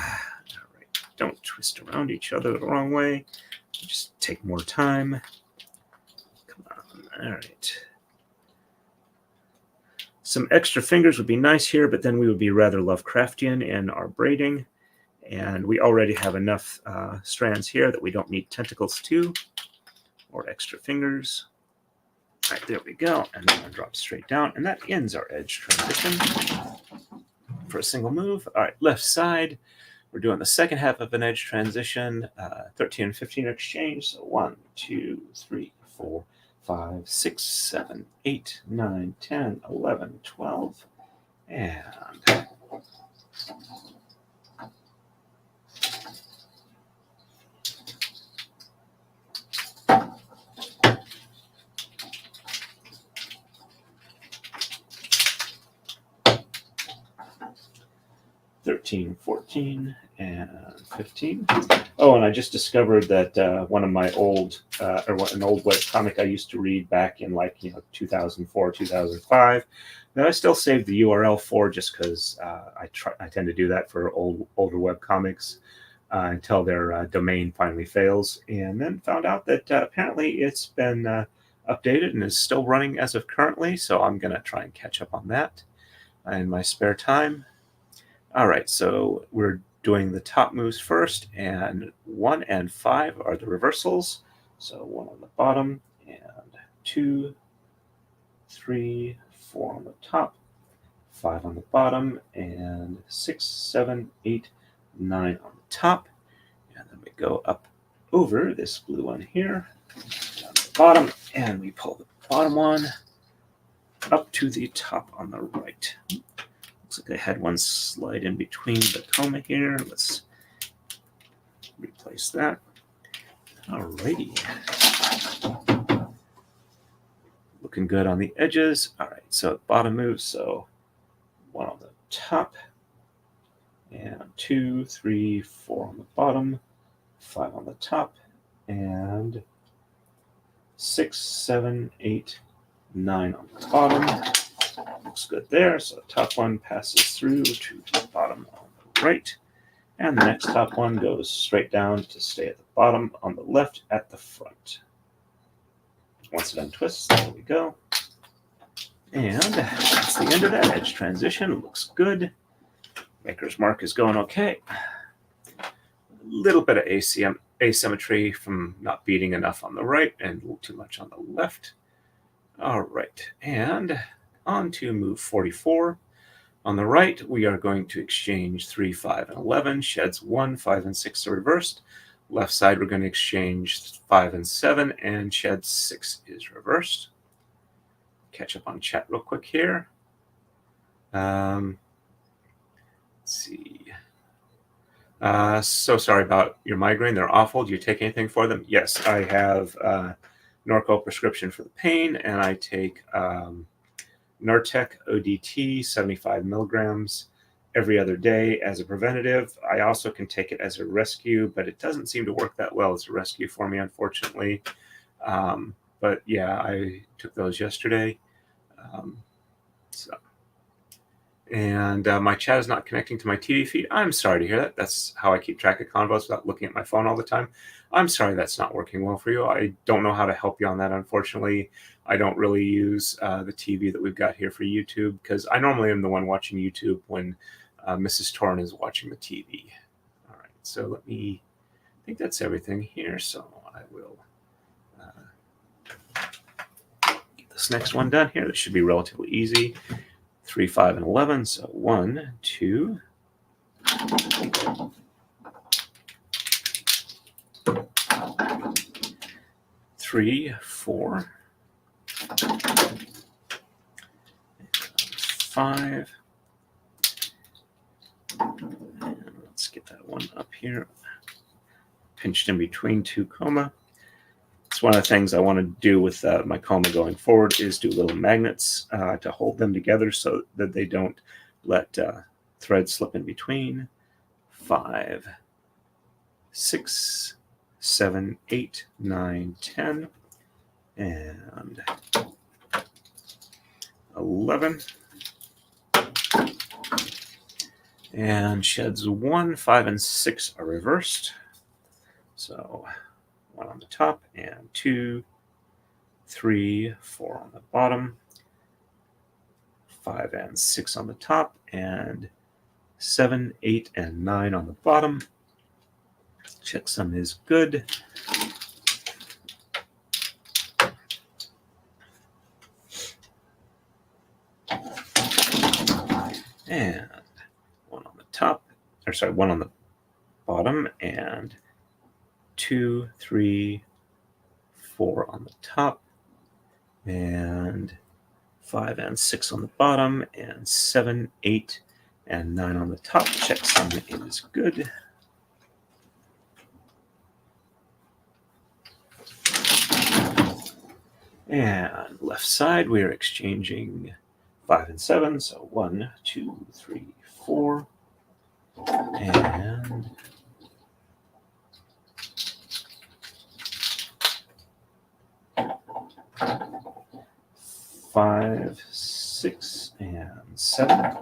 right. Don't twist around each other the wrong way. Just take more time. Come on. All right. Some extra fingers would be nice here, but then we would be rather Lovecraftian in our braiding. And we already have enough strands here that we don't need tentacles to, or extra fingers. All right, there we go. And then I'll drop straight down. And that ends our edge transition for a single move. All right, left side. We're doing the second half of an edge transition. 13 and 15 exchange. So 1, 2, 3, 4, 5, 6, 7, 8, 9, 10, 11, 12, and 13, 14, and 15. Oh, and I just discovered that one of my old, an old webcomic I used to read back in 2004, 2005, that I still saved the URL for just because I tend to do that for older webcomics until their domain finally fails. And then found out that apparently it's been updated and is still running as of currently. So I'm going to try and catch up on that in my spare time. All right, so we're doing the top moves first, and 1 and 5 are the reversals. So 1 on the bottom, and 2, 3, 4 on the top, 5 on the bottom, and 6, 7, 8, 9 on the top. And then we go up over this blue one here, down to the bottom, and we pull the bottom one up to the top on the right. Looks like I had one slide in between the coma here. Let's replace that. Alrighty. Looking good on the edges. All right, so bottom move. So 1 on the top, and 2, 3, 4 on the bottom, 5 on the top, and 6, 7, 8, 9 on the bottom. Looks good there. So the top one passes through to the bottom on the right. And the next top one goes straight down to stay at the bottom on the left at the front. Once it untwists, there we go. And that's the end of that edge transition. Looks good. Maker's Mark is going okay. A little bit of asymmetry from not beating enough on the right and a little too much on the left. All right, and on to move 44. On the right, we are going to exchange 3, 5, and 11. Sheds 1, 5, and 6 are reversed. Left side, we're going to exchange 5 and 7, and shed 6 is reversed. Catch up on chat real quick here. Let's see. So sorry about your migraine. They're awful. Do you take anything for them? Yes, I have Norco prescription for the pain, and I take Nurtec ODT, 75 milligrams every other day as a preventative. I also can take it as a rescue, but it doesn't seem to work that well as a rescue for me, unfortunately. But yeah, I took those yesterday. And my chat is not connecting to my TV feed. I'm sorry to hear that. That's how I keep track of convos without looking at my phone all the time. I'm sorry that's not working well for you. I don't know how to help you on that, unfortunately. I don't really use the TV that we've got here for YouTube because I normally am the one watching YouTube when Mrs. Torn is watching the TV. All right, so I think that's everything here. So I will get this next one done here. This should be relatively easy. 3, 5, and 11. So 1, 2, 3, 4, 5. And let's get that one up here. Pinched in between 2 coma. It's one of the things I want to do with my coma going forward is do little magnets to hold them together so that they don't let threads slip in between. 5, 6, 7, 8, 9, 10, and 11. And sheds 1, 5, and 6 are reversed. So 1 on the top, and 2, 3, 4 on the bottom, 5 and 6 on the top, and 7, 8, and 9 on the bottom. Checksum is good. And 1 on the top, or sorry, 1 on the bottom, and 2, 3, 4 on the top, and 5 and 6 on the bottom, and 7, 8, and 9 on the top. Checksum is good. And left side, we are exchanging 5 and 7. So 1, 2, 3, 4, and 5, 6, and 7.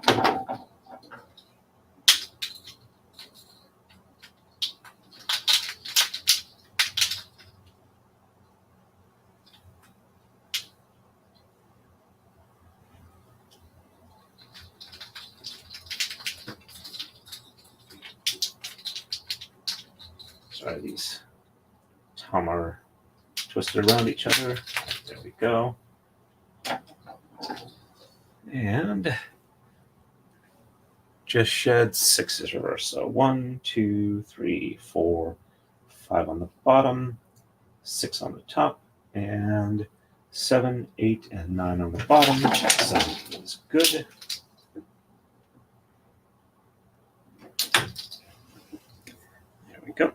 Sorry, these tom are twisted around each other. There we go. And just shed 6 is reversed. So 1, 2, 3, 4, 5 on the bottom, 6 on the top, and 7, 8, and 9 on the bottom. Checksum is good. There we go.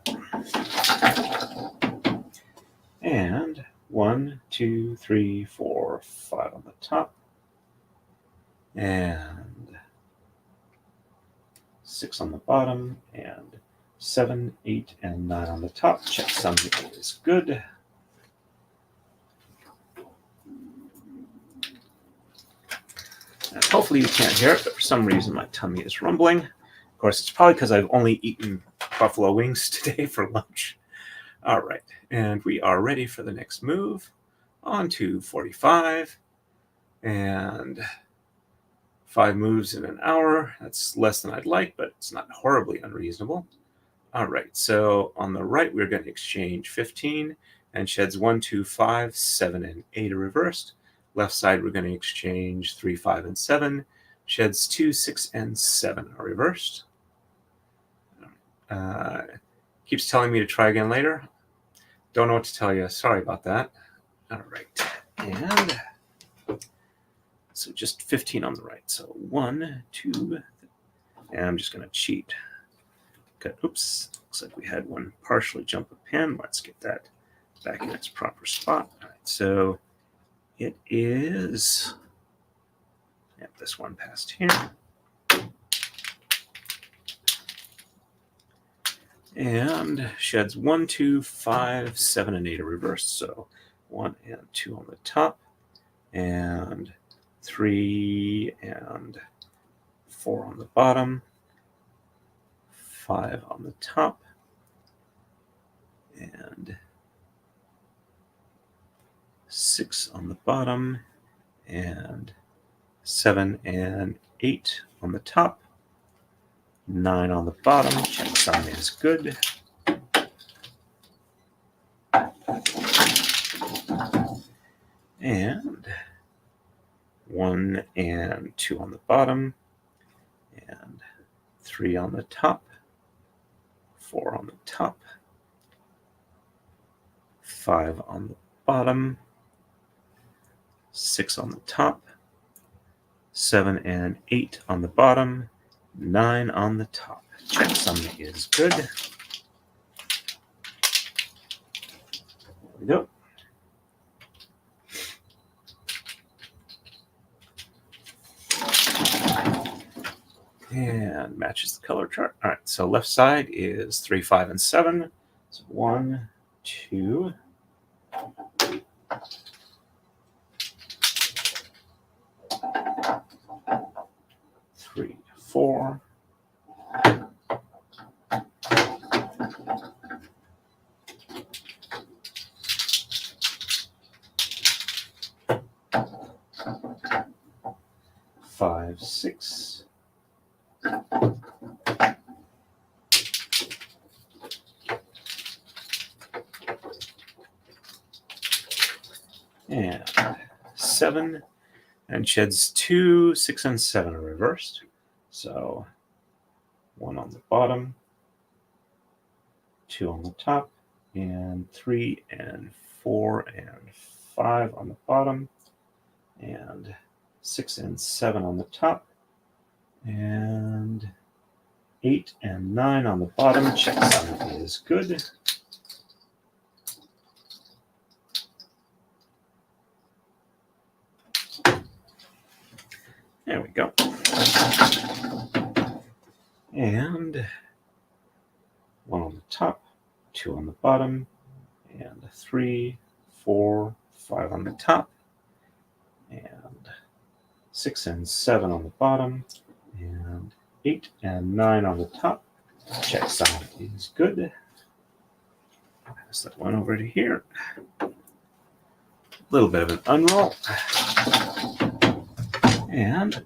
And 1, 2, 3, 4, 5 on the top, and 6 on the bottom, and 7, 8, and 9 on the top. Checksum is good. And hopefully you can't hear it, but for some reason my tummy is rumbling. Of course, it's probably because I've only eaten buffalo wings today for lunch. All right, and we are ready for the next move. On to 45, and 5 moves in an hour. That's less than I'd like, but it's not horribly unreasonable. All right, so on the right, we're going to exchange 15, and sheds 1, 2, 5, 7, and 8 are reversed. Left side, we're going to exchange 3, 5, and 7. Sheds 2, 6, and 7 are reversed. Keeps telling me to try again later. Don't know what to tell you. Sorry about that. All right, and so just 15 on the right. So 1, 2, and I'm just going to cheat. Okay, oops, looks like we had one partially jump a pin. Let's get that back in its proper spot. All right, so it is Yep, this one passed here. And sheds 1, 2, 5, 7, and 8 are reversed. So 1 and 2 on the top, and 3 and 4 on the bottom, 5 on the top, and 6 on the bottom, and 7 and 8 on the top, 9 on the bottom. Checksum is good. And 1 and 2 on the bottom, and 3 on the top, 4 on the top, 5 on the bottom, 6 on the top, 7 and 8 on the bottom, 9 on the top. Checksum is good. There we go. And matches the color chart. All right, so left side is 3, 5, and 7. So 1, 2, 3, 4, 5, 6. And 7, and sheds 2, 6, and 7 are reversed. So 1 on the bottom, 2 on the top, and 3 and 4 and 5 on the bottom, and 6 and 7 on the top, and 8 and 9 on the bottom. Checksum is good. There we go. And 1 on the top, 2 on the bottom, and 3, 4, 5 on the top, and 6 and 7 on the bottom, and 8 and 9 on the top. Checksum is good. Pass that one over to here. A little bit of an unroll. And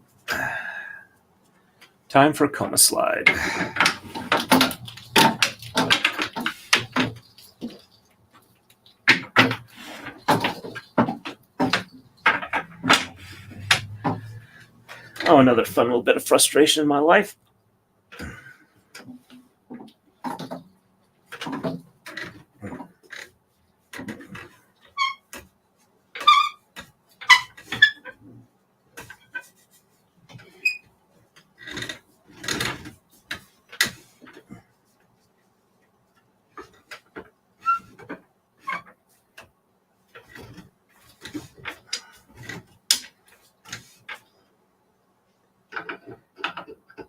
time for coma slide. Oh, another fun little bit of frustration in my life.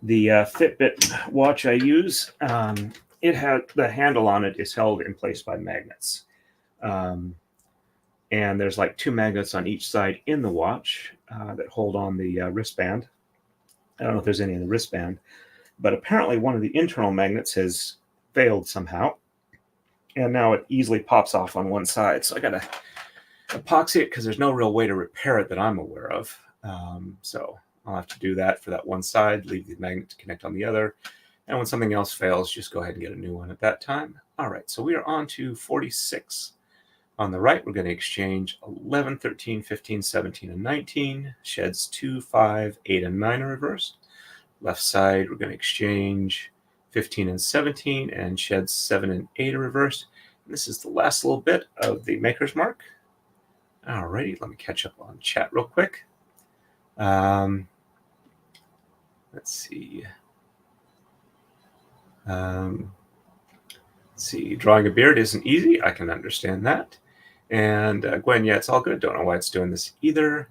The Fitbit watch I use, it had the handle on it is held in place by magnets. And there's like 2 magnets on each side in the watch that hold on the wristband. I don't know if there's any in the wristband, but apparently one of the internal magnets has failed somehow. And now it easily pops off on one side. So I got to epoxy it because there's no real way to repair it that I'm aware of. So I'll have to do that for that one side, leave the magnet to connect on the other. And when something else fails, just go ahead and get a new one at that time. All right, so we are on to 46. On the right, we're going to exchange 11, 13, 15, 17, and 19. Sheds 2, 5, 8, and 9 are reversed. Left side, we're going to exchange 15 and 17, and sheds 7 and 8 are reversed. And this is the last little bit of the maker's mark. All righty, let me catch up on chat real quick. Let's see. Let's see. Drawing a beard isn't easy. I can understand that. And Gwen, yeah, it's all good. Don't know why it's doing this either.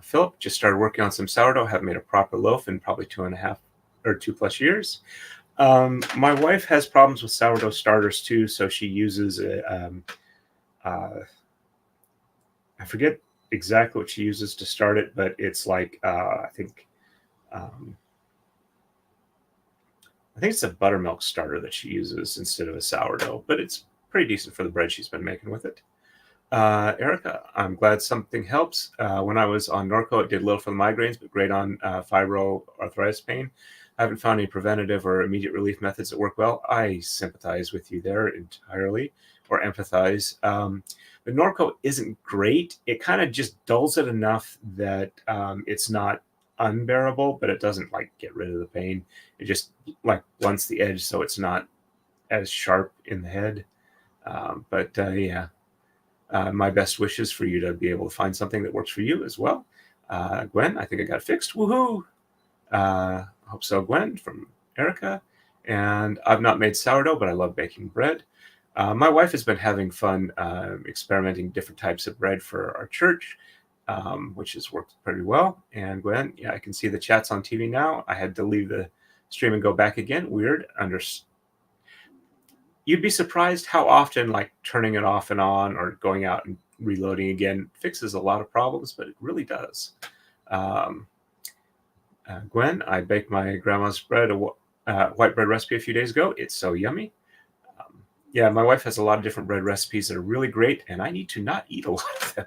Philip, just started working on some sourdough. Haven't made a proper loaf in probably 2.5 or 2+ years. My wife has problems with sourdough starters too, so she uses I forget exactly what she uses to start it, but it's like I think it's a buttermilk starter that she uses instead of a sourdough, but it's pretty decent for the bread she's been making with it. Erica, I'm glad something helps. When I was on Norco, it did little for the migraines, but great on fibroarthritis pain. I haven't found any preventative or immediate relief methods that work well. I sympathize with you there entirely, or empathize. But Norco isn't great. It kind of just dulls it enough that it's not unbearable, but it doesn't like get rid of the pain. It just like blunts the edge, so it's not as sharp in the head. But yeah. My best wishes for you to be able to find something that works for you as well. Gwen, I think I got it fixed. Woohoo! Hope so, Gwen, from Erica. And I've not made sourdough, but I love baking bread. My wife has been having fun experimenting different types of bread for our church, which has worked pretty well. And Gwen, yeah, I can see the chats on TV now. I had to leave the stream and go back again. Weird. You'd be surprised how often like turning it off and on or going out and reloading again fixes a lot of problems, but it really does. Gwen, I baked my grandma's bread, white bread recipe a few days ago. It's so yummy. Yeah, my wife has a lot of different bread recipes that are really great, and I need to not eat a lot of them.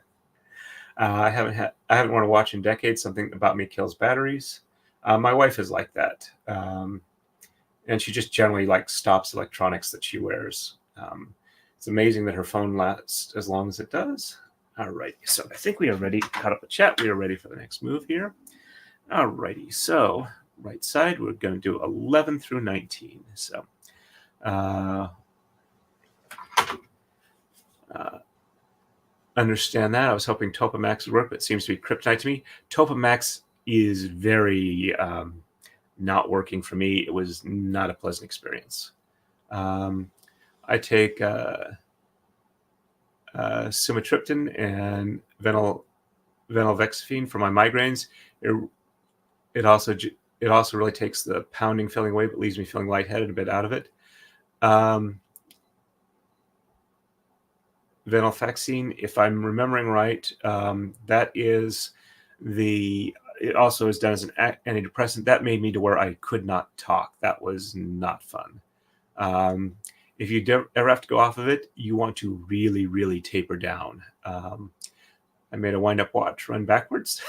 I haven't want to watch in decades. Something about me kills batteries. My wife is like that. And she just generally like stops electronics that she wears. It's amazing that her phone lasts as long as it does. All right, so I think we are ready. Cut up the chat. We are ready for the next move here. All righty, so right side, we're going to do 11 through 19. So understand that. I was hoping Topamax would work, but it seems to be kryptonite to me. Topamax is very not working for me. It was not a pleasant experience. I take sumatriptan and venlafaxine for my migraines. It also really takes the pounding feeling away, but leaves me feeling lightheaded, a bit out of it. Venlafaxine, if I'm remembering right, that is it also is done as an antidepressant. That made me to where I could not talk. That was not fun. If you ever have to go off of it, you want to really, really taper down. I made a wind-up watch run backwards.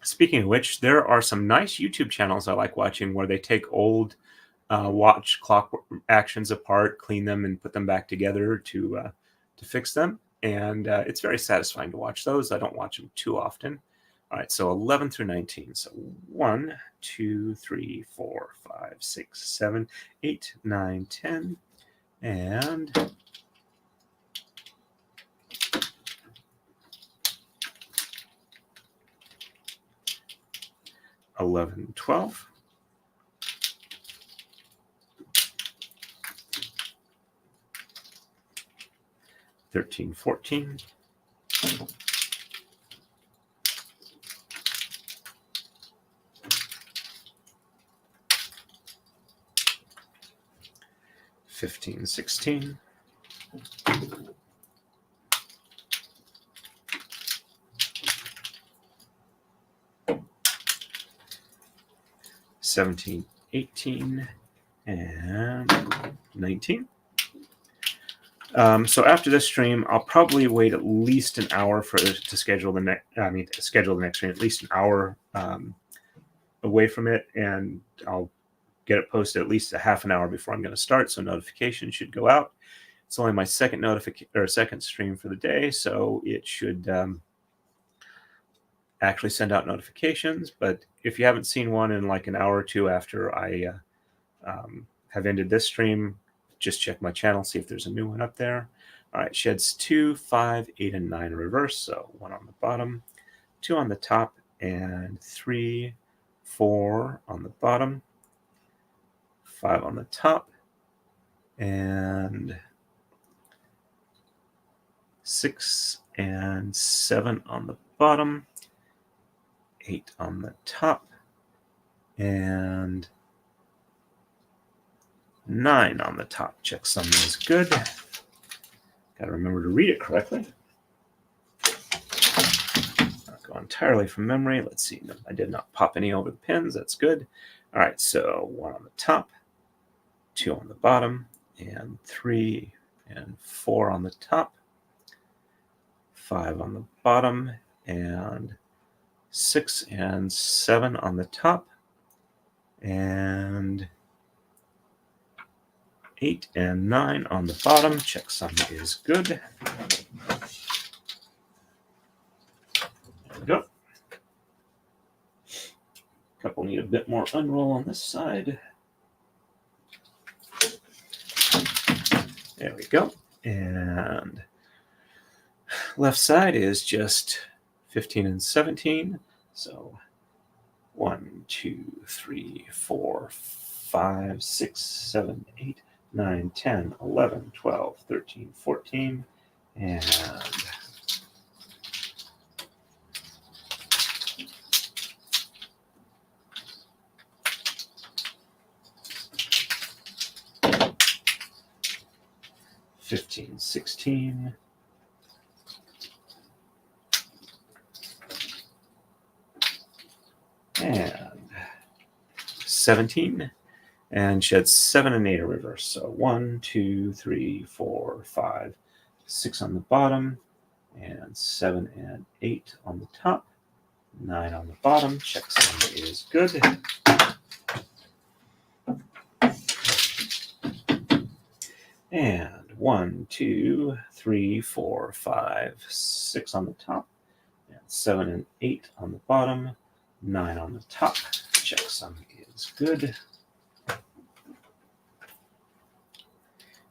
Speaking of which, there are some nice YouTube channels I like watching where they take old watch clock actions apart, clean them, and put them back together to fix them. And it's very satisfying to watch those. I don't watch them too often. All right, so 11 through 19. So 1, 2, 3, 4, 5, 6, 7, 8, 9, 10, and 11, 12. 13, 14. 15, 16. 17, 18, and 19. So after this stream, I'll probably wait at least an hour to schedule the next. Schedule the next stream at least an hour away from it, and I'll get it posted at least a half an hour before I'm going to start, so notifications should go out. It's only my second stream for the day, so it should actually send out notifications. But if you haven't seen one in like an hour or two after I have ended this stream, just check my channel, see if there's a new one up there. All right, sheds 2, 5, 8, and 9 in reverse. So 1 on the bottom, 2 on the top, and 3, 4 on the bottom, 5 on the top, and 6 and 7 on the bottom, 8 on the top, and 9 on the top. Check sum is good. Got to remember to read it correctly. Not go entirely from memory. Let's see. No, I did not pop any over the pins. That's good. All right, so 1 on the top, 2 on the bottom, and 3 and 4 on the top, 5 on the bottom, and 6 and 7 on the top, and 8 and 9 on the bottom. Check sum is good. There we go. Couple need a bit more unroll on this side. There we go. And left side is just 15 and 17. So 1, 2, 3, 4, 5, 6, 7, 8, 9, 10, 11, 12, 13, 14, and 15, 16, and 17, and shed 7 and 8 in reverse. So 1, 2, 3, 4, 5, 6 on the bottom, and 7 and 8 on the top, 9 on the bottom. Check sum is good. And 1, 2, 3, 4, 5, 6 on the top, and 7 and 8 on the bottom, 9 on the top. Check sum is good.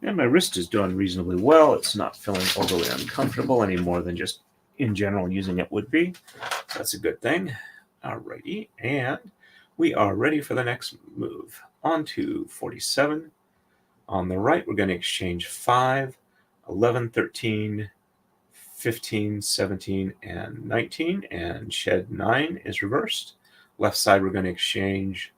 And my wrist is doing reasonably well. It's not feeling overly uncomfortable any more than just in general using it would be. That's a good thing. Alrighty, and we are ready for the next move. On to 47. On the right, we're going to exchange 5, 11, 13, 15, 17, and 19, and shed 9 is reversed. Left side, we're going to exchange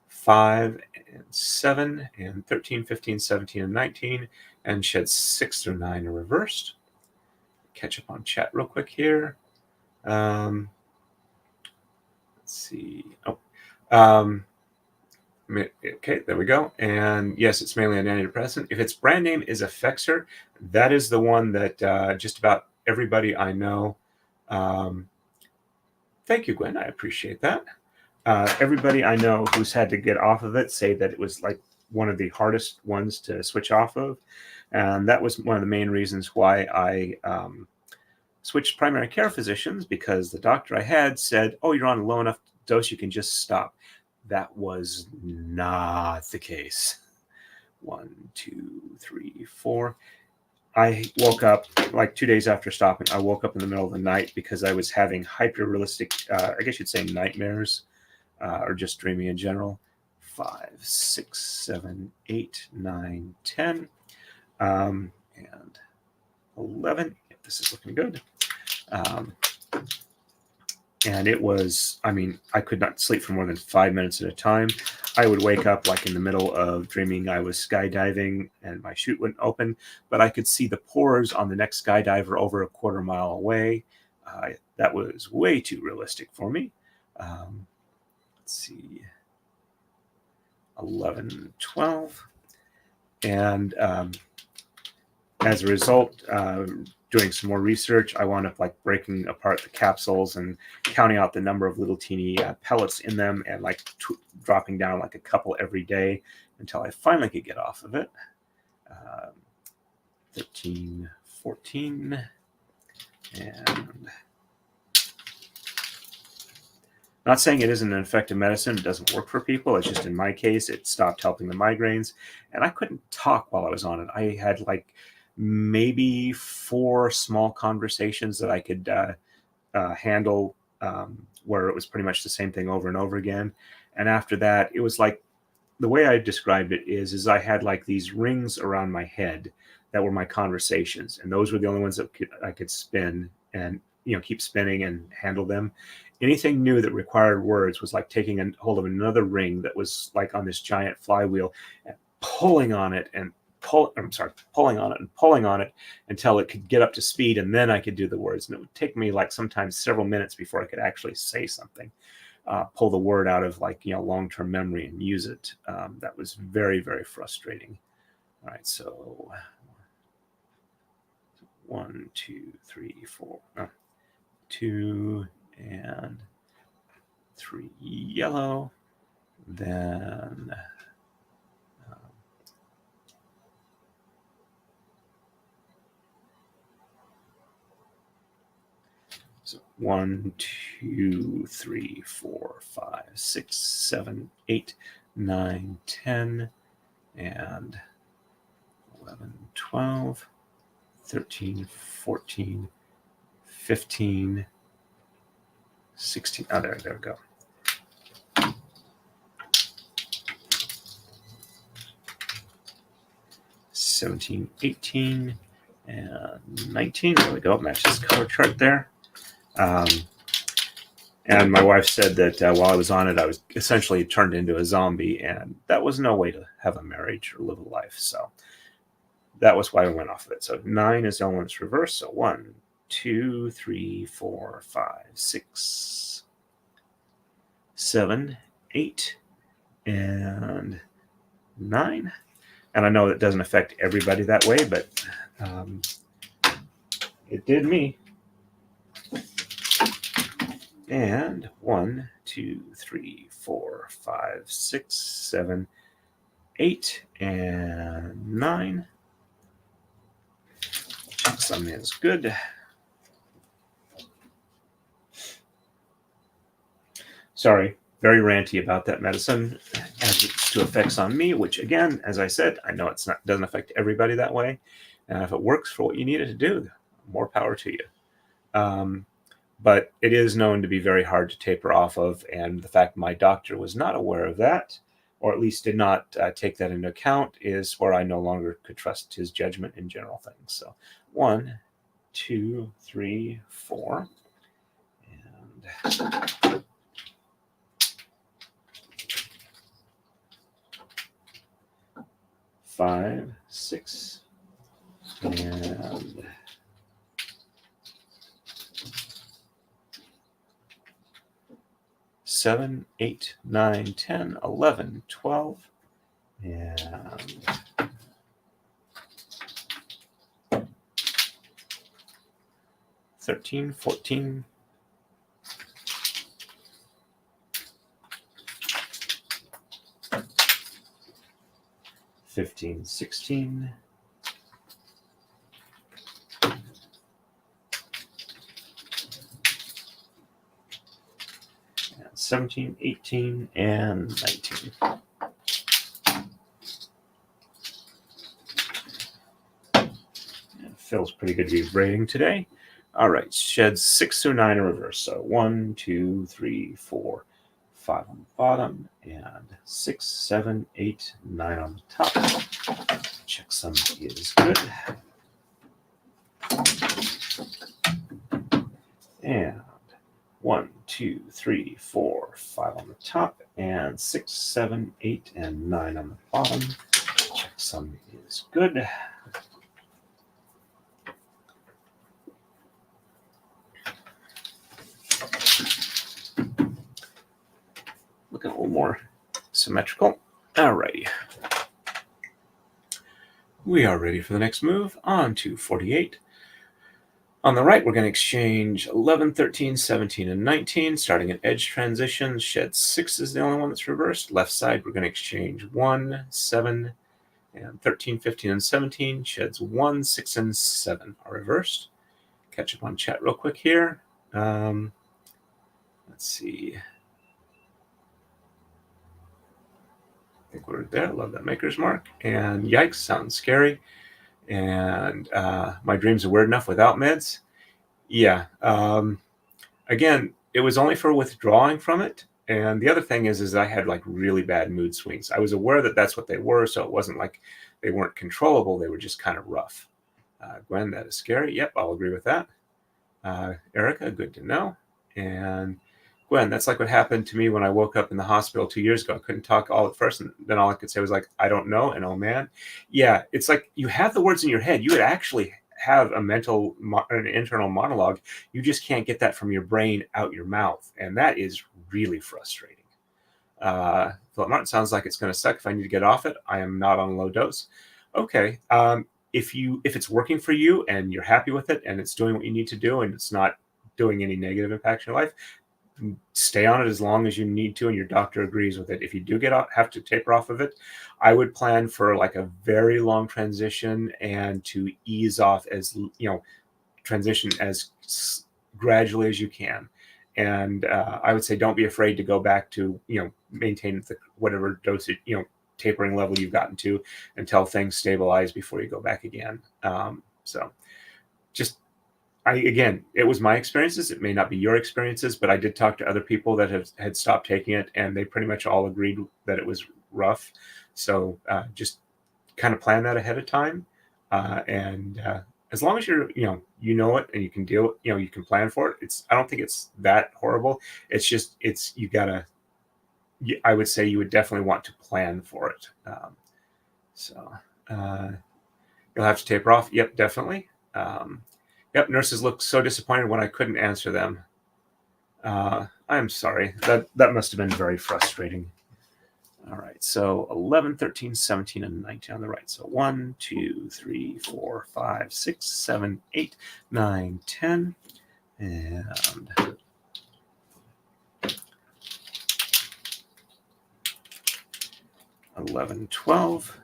5 and 7, and 13, 15, 17, and 19, and shed 6 through 9 are reversed. Catch up on chat real quick here. Let's see. Okay, there we go. And yes, it's mainly an antidepressant. If its brand name is Effexor, that is the one that just about everybody I know. Thank you, Gwen. I appreciate that. Everybody I know who's had to get off of it say that it was like one of the hardest ones to switch off of. And that was one of the main reasons why I switched primary care physicians, because the doctor I had said, oh, you're on a low enough dose, you can just stop. That was not the case. 1, 2, 3, 4. I woke up like 2 days after stopping. I woke up in the middle of the night because I was having hyper-realistic, I guess you'd say nightmares, or just dreaming in general. 5, 6, 7, 8, 9, 10, and 11. This is looking good. And it was, I mean, I could not sleep for more than 5 minutes at a time. I would wake up like in the middle of dreaming I was skydiving and my chute wouldn't open, but I could see the pores on the next skydiver over a quarter mile away. That was way too realistic for me. Let's see, 11, 12. And as a result, doing some more research, I wound up like breaking apart the capsules and counting out the number of little teeny pellets in them, and like dropping down like a couple every day until I finally could get off of it. 13, 14, and not saying it isn't an effective medicine. It doesn't work for people. It's just in my case, it stopped helping the migraines, and I couldn't talk while I was on it. I had like maybe 4 small conversations that I could handle, where it was pretty much the same thing over and over again. And after that, it was like, the way I described it is I had like these rings around my head that were my conversations, and those were the only ones that I could spin and keep spinning and handle them. Anything new that required words was like taking a hold of another ring that was like on this giant flywheel and pulling on it and pulling on it until it could get up to speed, and then I could do the words. And it would take me like sometimes several minutes before I could actually say something, pull the word out of like long-term memory and use it. That was very, very frustrating. All right, so 1, 2, 3, 4, 2 and 3 yellow, then so 1, 2, 3, 4, 5, 6, 7, 8, 9, 10, and 11, 12, 13, 14, 15, 16. Oh, there we go. $17, 18, and 19. There we go. Matches color chart there. And my wife said that while I was on it, I was essentially turned into a zombie, and that was no way to have a marriage or live a life. So that was why I went off of it. So 9 is the only one that's reversed. So 1, 2, 3, 4, 5, 6, 7, 8, and 9. And I know it doesn't affect everybody that way, but it did me. And 1, 2, 3, 4, 5, 6, 7, 8, and 9. Checksum is good. Sorry, very ranty about that medicine as it's to effects on me, which again, as I said, I know doesn't affect everybody that way. And if it works for what you need it to do, more power to you. But it is known to be very hard to taper off of, and the fact my doctor was not aware of that, or at least did not take that into account, is where I no longer could trust his judgment in general things. So 1, 2, 3, 4, and 5, 6, and 7, 8, 9, 10, 11, 12, and 13, 14, 15, 16, 17, 18, and 19. It feels pretty good to be braiding today. All right, sheds 6 through 9 in reverse. So 1, 2, 3, 4, 5 on the bottom, and 6, 7, 8, 9 on the top. Checksum is good. And 1, 2, 3, 4, 5 on the top, and 6, 7, 8, and 9 on the bottom. Checksum is good. Looking a little more symmetrical. Alrighty. We are ready for the next move. On to 48. On the right, we're going to exchange 11, 13, 17, and 19, starting an edge transition. Shed 6 is the only one that's reversed. Left side, we're going to exchange 1, 7, and 13, 15, and 17. Sheds 1, 6, and 7 are reversed. Catch up on chat real quick here. Let's see. I think we're there. Love that maker's mark. And yikes, sounds scary. And my dreams are weird enough without meds. Yeah. Again, it was only for withdrawing from it. And the other thing is I had like really bad mood swings. I was aware that that's what they were, so it wasn't like they weren't controllable. They were just kind of rough. Gwen, that is scary. Yep, I'll agree with that. Erica, good to know. And Gwen, that's like what happened to me when I woke up in the hospital 2 years ago. I couldn't talk all at first, and then all I could say was like, I don't know, and oh man. Yeah, it's like you have the words in your head. You would actually have an internal monologue. You just can't get that from your brain out your mouth, and that is really frustrating. Philip Martin, sounds like it's going to suck if I need to get off it. I am not on a low dose. Okay. If it's working for you and you're happy with it and it's doing what you need to do and it's not doing any negative impact in your life, stay on it as long as you need to and your doctor agrees with it. If you do have to taper off of it, I would plan for like a very long transition and to ease off transition as gradually as you can. And I would say don't be afraid to go back to maintain whatever dosage tapering level you've gotten to until things stabilize before you go back again. So just it was my experiences. It may not be your experiences, but I did talk to other people that had stopped taking it, and they pretty much all agreed that it was rough. So just kind of plan that ahead of time, and as long as you know it and you can deal, you can plan for it. I don't think it's that horrible. It's just you gotta. I would say you would definitely want to plan for it. You'll have to taper off. Yep, definitely. Yep, nurses looked so disappointed when I couldn't answer them. I'm sorry. That must have been very frustrating. All right, so 11, 13, 17, and 19 on the right. So 1, 2, 3, 4, 5, 6, 7, 8, 9, 10, and 11, 12.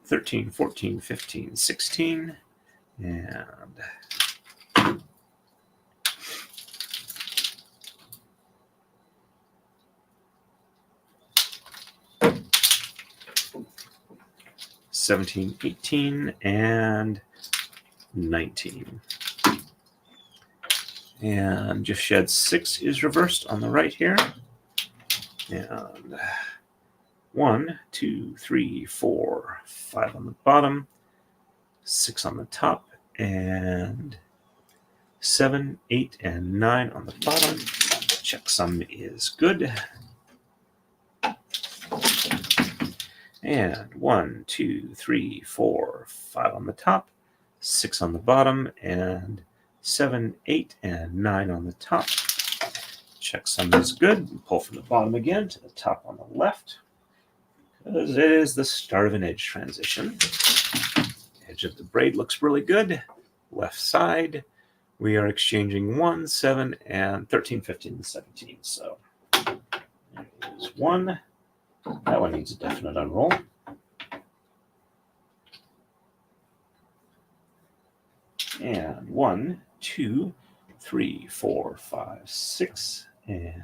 13, 14, 15, 16, and 17, 18, and 19. And just shed 6 is reversed on the right here. And 1, 2, 3, 4, 5 on the bottom, 6 on the top, and 7, 8, and 9 on the bottom. Checksum is good. And 1, 2, 3, 4, 5 on the top, 6 on the bottom, and 7, 8, and 9 on the top. Checksum is good. Pull from the bottom again to the top on the left, because it is the start of an edge transition. Edge of the braid looks really good. Left side, we are exchanging 1, 7, and 13, 15, and 17. So there's 1. That one needs a definite unroll. And 1, 2, 3, 4, 5, 6, and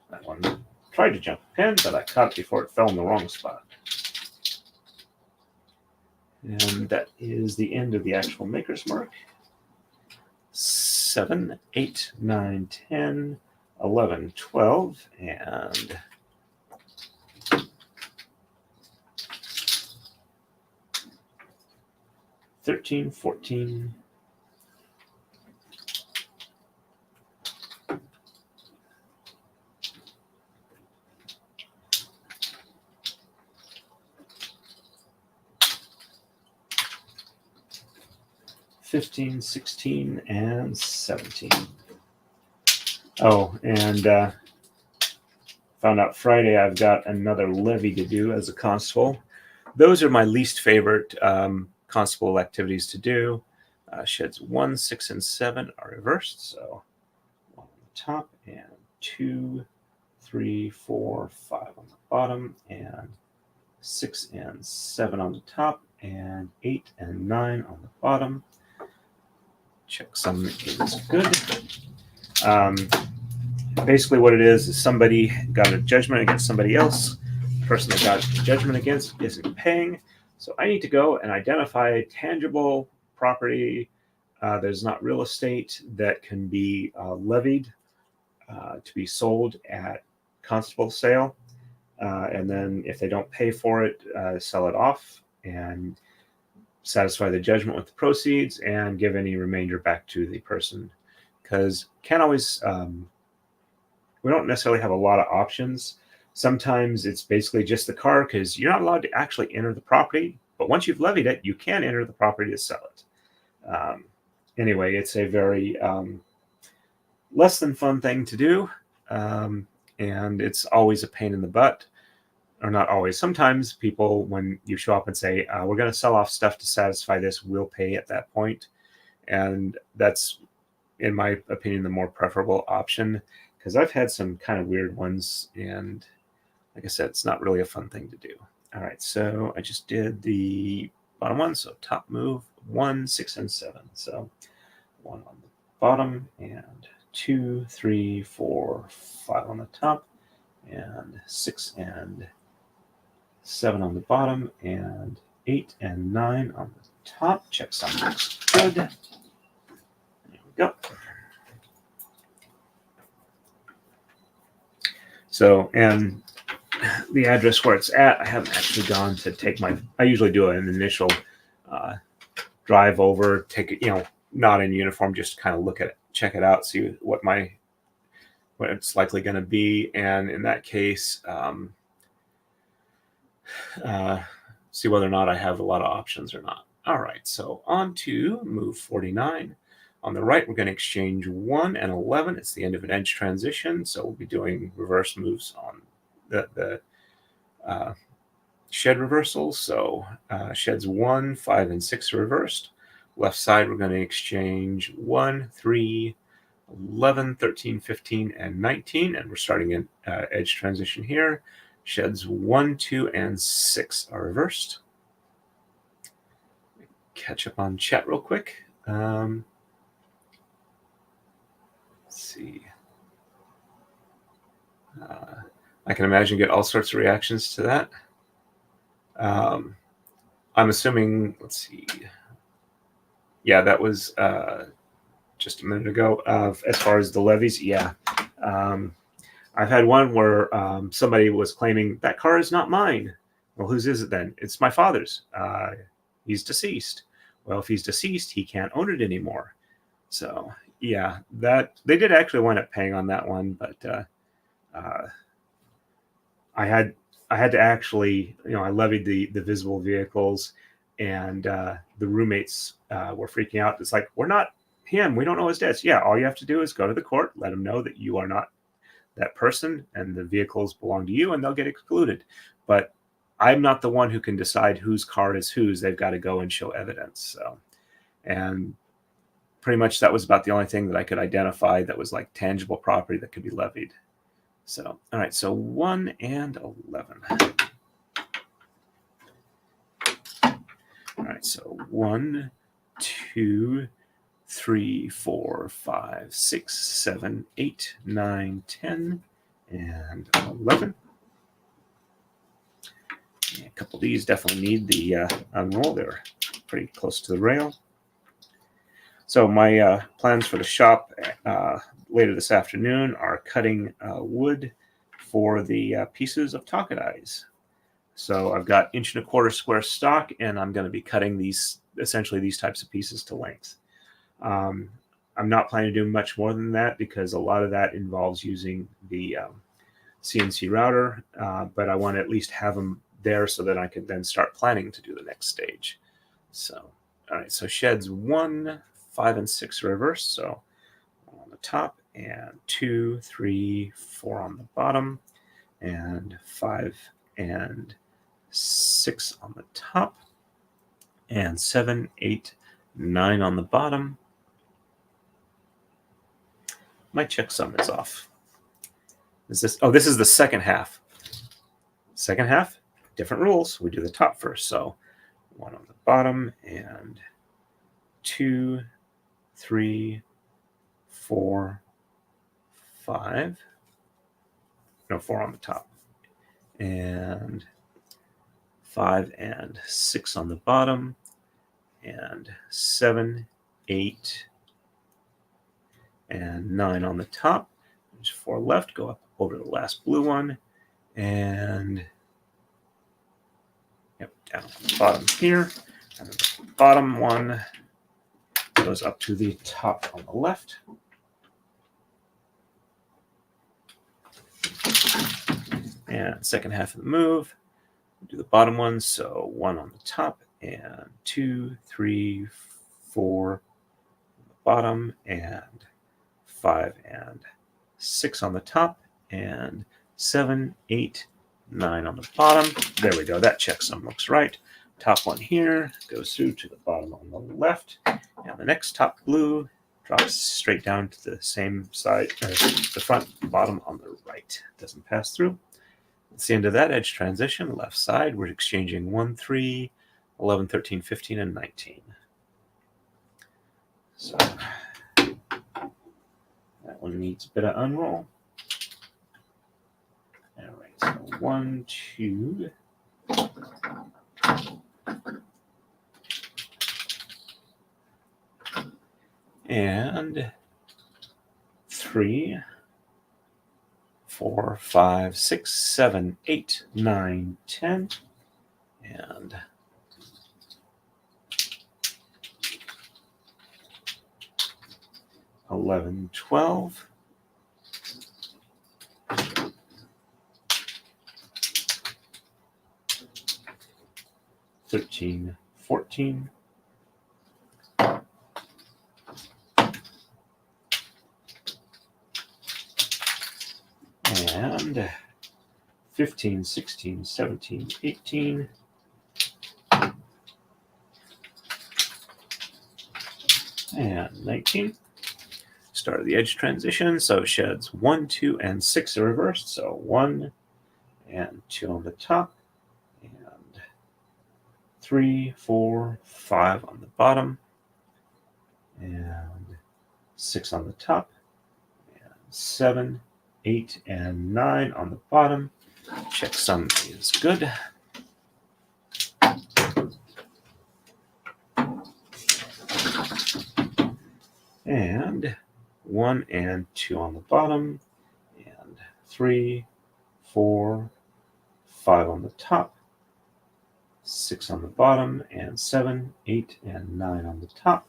that one tried to jump a pin, but I caught it before it fell in the wrong spot. And that is the end of the actual maker's mark. 7, 8, 9, 10, 11, 12, and 13, 14, 15, 16, and 17. Oh, and found out Friday I've got another levy to do as a constable. Those are my least favorite constable activities to do. Sheds 1, 6, and 7 are reversed. So 1 on the top, and 2, 3, 4, 5 on the bottom, and 6 and 7 on the top, and 8 and 9 on the bottom. Checksum is good. Basically what it is somebody got a judgment against somebody else. The person that got the judgment against isn't paying. So I need to go and identify tangible property there's not real estate that can be levied to be sold at constable sale. And then if they don't pay for it, sell it off and satisfy the judgment with the proceeds and give any remainder back to the person. Because can't always, we don't necessarily have a lot of options. Sometimes it's basically just the car because you're not allowed to actually enter the property. But once you've levied it, you can enter the property to sell it. Anyway, it's a very less than fun thing to do. And it's always a pain in the butt. Or not always. Sometimes people, when you show up and say, we're going to sell off stuff to satisfy this, we'll pay at that point. And that's, in my opinion, the more preferable option. Because I've had some kind of weird ones. And like I said, it's not really a fun thing to do. All right, so I just did the bottom one. So top move, 1, 6, and 7. So 1 on the bottom, and 2, 3, 4, 5 on the top, and 6 and 7 on the bottom, and 8 and 9 on the top. Check something looks good. There we go. So, and the address where it's at, I haven't actually gone to take I usually do an initial drive over, take it, not in uniform, just kind of look at it, check it out, see what it's likely going to be. And in that case, see whether or not I have a lot of options or not. All right, so on to move 49. On the right, we're going to exchange 1 and 11. It's the end of an edge transition, so we'll be doing reverse moves on the shed reversals. So sheds 1, 5, and 6 are reversed. Left side, we're going to exchange 1, 3, 11, 13, 15, and 19. And we're starting an edge transition here. Sheds 1, 2, and 6 are reversed. Catch up on chat real quick. Let's see. I can imagine get all sorts of reactions to that. I'm assuming, let's see. Yeah, that was just a minute ago. As far as the levies, yeah. I've had one where somebody was claiming, that car is not mine. Well, whose is it then? It's my father's. He's deceased. Well, if he's deceased, he can't own it anymore. So, yeah, that they did actually wind up paying on that one, but I had to actually, I levied the visible vehicles, and the roommates were freaking out. It's like, we're not him. We don't know his debts. Yeah, all you have to do is go to the court, let them know that you are not that person, and the vehicles belong to you, and they'll get excluded. But I'm not the one who can decide whose car is whose. They've got to go and show evidence. So, and pretty much that was about the only thing that I could identify that was like tangible property that could be levied. So, all right, so 1 and 11. All right, so 1, 2, 3, 4, 5, 6, 7, 8, 9, 10, and 11. Yeah, a couple of these definitely need the unroll. They're pretty close to the rail. So my plans for the shop later this afternoon are cutting wood for the pieces of Taka-Dais. So I've got 1.25 inch square stock, and I'm going to be cutting essentially these types of pieces to length. I'm not planning to do much more than that because a lot of that involves using the CNC router, but I want to at least have them there so that I can then start planning to do the next stage. So, all right, so sheds 1, 5, and 6 are reversed. So 1 on the top, and 2, 3, 4 on the bottom, and 5 and 6 on the top, and 7, 8, 9 on the bottom. My checksum is off. Is this? Oh, this is the second half. Second half, different rules. We do the top first. So 1 on the bottom, and 2, 3, 4, 5. No, 4 on the top, and 5 and 6 on the bottom, and 7, 8, and 9 on the top. There's 4 left. Go up over the last blue one, and yep, down at the bottom here. And the bottom one goes up to the top on the left. And second half of the move, do the bottom one. So 1 on the top, and 2, 3, 4 on the bottom, and 5 and 6 on the top, and 7, 8, 9 on the bottom. There we go. That checksum looks right. Top one here goes through to the bottom on the left, and the next top blue drops straight down to the same side, the front bottom on the right. Doesn't pass through. That's the end of that edge transition. Left side, we're exchanging 1, 3, 11, 13, 15, and 19. So that one needs a bit of unroll. All right, so 1, 2. And 3, 4, 5, 6, 7, 8, 9, 10, and 11, 12, 13, 14, and 15, 16, 17, 18, and 19. Start of the edge transition, so sheds 1, 2, and 6 are reversed. So 1 and 2 on the top, and 3, 4, 5 on the bottom, and 6 on the top, and 7, 8, and 9 on the bottom. Checksum is good. And 1 and 2 on the bottom, and 3, 4, 5 on the top, 6 on the bottom, and 7, 8, and 9 on the top.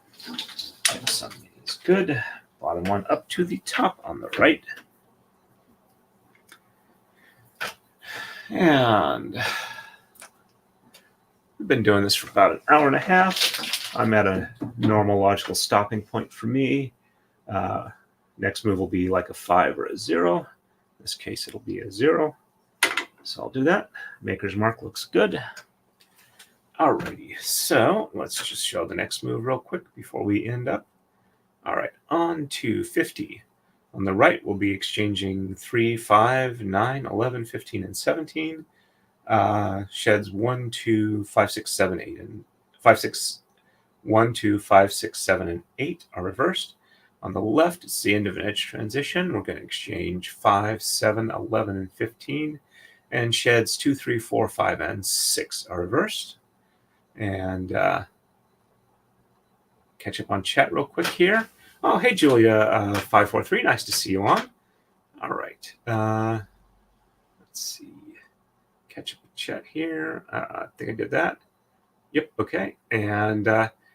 Checksum is good. Bottom one up to the top on the right. And we've been doing this for about an hour and a half. I'm at a normal logical stopping point for me. Next move will be like a 5 or a 0. In this case, it'll be a 0. So I'll do that. Maker's mark looks good. Alrighty, so let's just show the next move real quick before we end up. All right, on to 50. On the right, we'll be exchanging 3, 5, 9, 11, 15, and 17. Sheds 1, 2, 5, 6, 7, 8, and 5, 6, 1, 2, 5, 6, 7, and 8 are reversed. On the left, it's the end of an edge transition. We're going to exchange 5, 7, 11, and 15. And sheds 2, 3, 4, 5, and 6 are reversed. And catch up on chat real quick here. Oh, hey, Julia, 543. Nice to see you on. All right. Let's see. Catch up with chat here. I think I did that. Yep, okay. And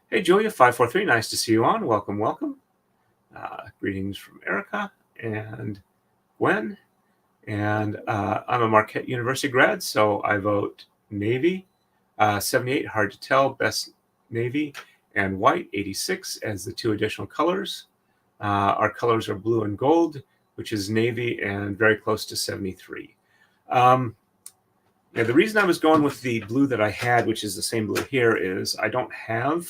hey, Julia, 543. Nice to see you on. Welcome, welcome. Greetings from Erica and Gwen. And I'm a Marquette University grad, so I vote Navy. 78, hard to tell, best Navy. And white, 86, as the 2 additional colors. Our colors are blue and gold, which is Navy, and very close to 73. Now, the reason I was going with the blue that I had, which is the same blue here, is I don't have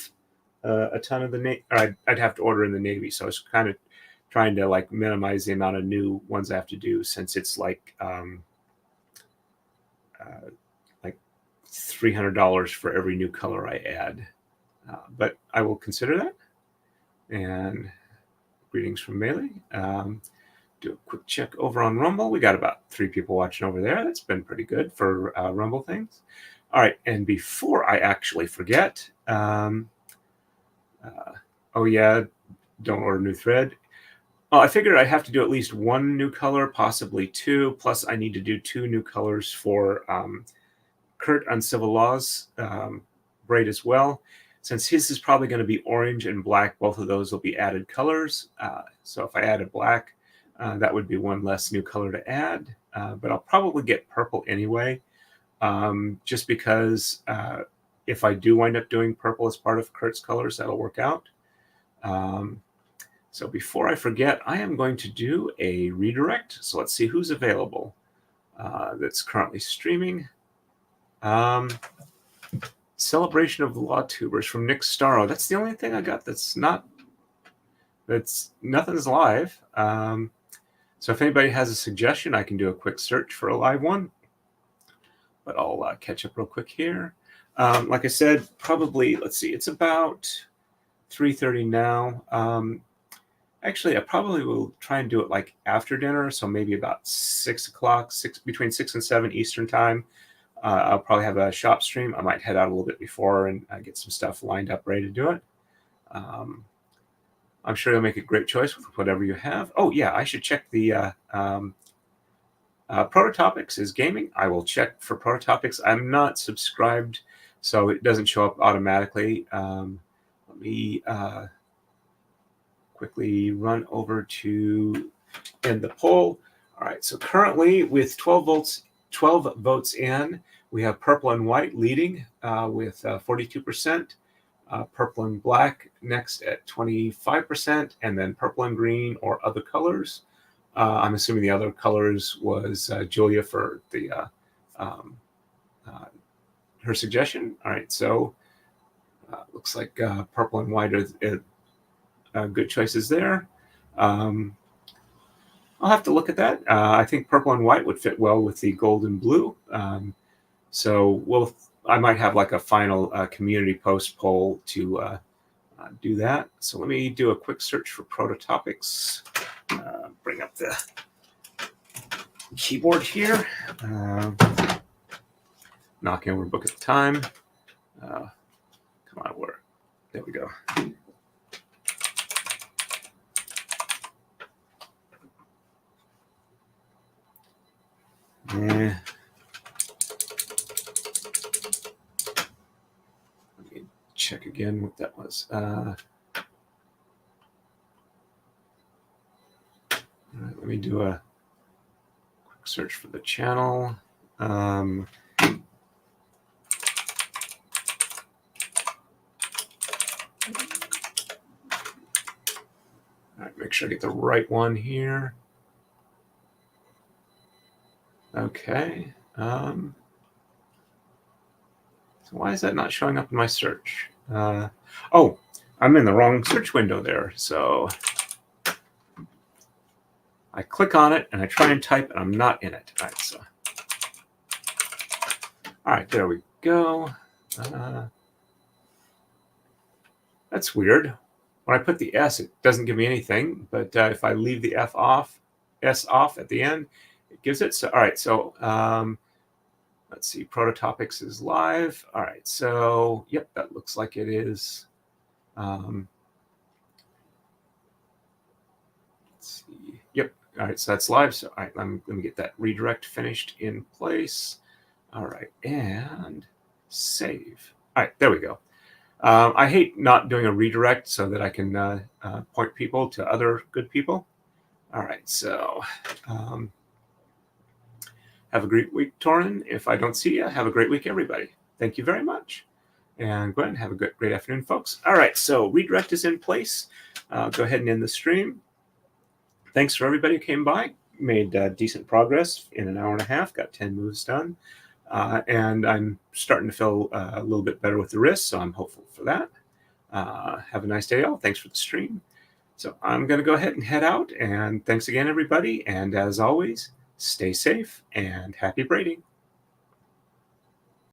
a ton of the Navy. I'd have to order in the Navy, so I was kind of trying to like minimize the amount of new ones I have to do, since it's like $300 for every new color I add. But I will consider that. And greetings from Melee. Do a quick check over on Rumble. We got about 3 people watching over there. That's been pretty good for Rumble things. All right, and before I actually forget, Oh yeah, don't order new thread. Oh, I figured I'd have to do at least one new color, possibly two. Plus, I need to do two new colors for Kurt on Civil Laws braid as well. Since his is probably going to be orange and black, both of those will be added colors. So if I added black, that would be one less new color to add. But I'll probably get purple anyway, just because if I do wind up doing purple as part of Kurt's colors, that'll work out. So before I forget, I am going to do a redirect. So let's see who's available that's currently streaming. Celebration of the Law Tubers from Nick Starro. That's the only thing I got that's nothing's live. So if anybody has a suggestion, I can do a quick search for a live one. But I'll catch up real quick here. Like I said, probably, let's see, it's about 3:30 now. Actually, I probably will try and do it like after dinner, so maybe about 6 o'clock, between 6 and 7 Eastern time. I'll probably have a shop stream. I might head out a little bit before and get some stuff lined up, ready to do it. I'm sure you'll make a great choice with whatever you have. Oh, yeah, I should check the Prototopics is gaming. I will check for Prototopics. I'm not subscribed, so it doesn't show up automatically. Let me quickly run over to end the poll. All right, so currently with 12 votes in, we have purple and white leading with 42%, purple and black next at 25%, and then purple and green or other colors. I'm assuming the other colors was Julia for the her suggestion. All right, so looks like purple and white are good choices there. I'll have to look at that. I think purple and white would fit well with the gold and blue. So I might have like a final community post poll to do that. So let me do a quick search for Prototopics. Bring up the keyboard here. Knock over book at the time. Come on, there we go. Yeah. Let me check again what that was. All right, let me do a quick search for the channel. All right, make sure I get the right one here. Okay. So why is that not showing up in my search? Oh, I'm in the wrong search window there. So I click on it and I try and type and I'm not in it. All right, there we go. That's weird. When I put the S, it doesn't give me anything. But if I leave the S off at the end, it gives it. So all right, so let's see. Prototopics is live. All right, so yep, that looks like it is. Let's see. Yep. All right, so that's live. So all right, let me get that redirect finished in place. All right, and save. All right, there we go. I hate not doing a redirect so that I can point people to other good people. All right, so have a great week, Torin. If I don't see you, have a great week, everybody. Thank you very much. And go ahead and have a great afternoon, folks. All right, so redirect is in place. Go ahead and end the stream. Thanks for everybody who came by. Made decent progress in an hour and a half. Got 10 moves done. And I'm starting to feel a little bit better with the wrist, so I'm hopeful for that. Have a nice day, all. Thanks for the stream. So I'm going to go ahead and head out. And thanks again, everybody. And as always, stay safe and happy braiding.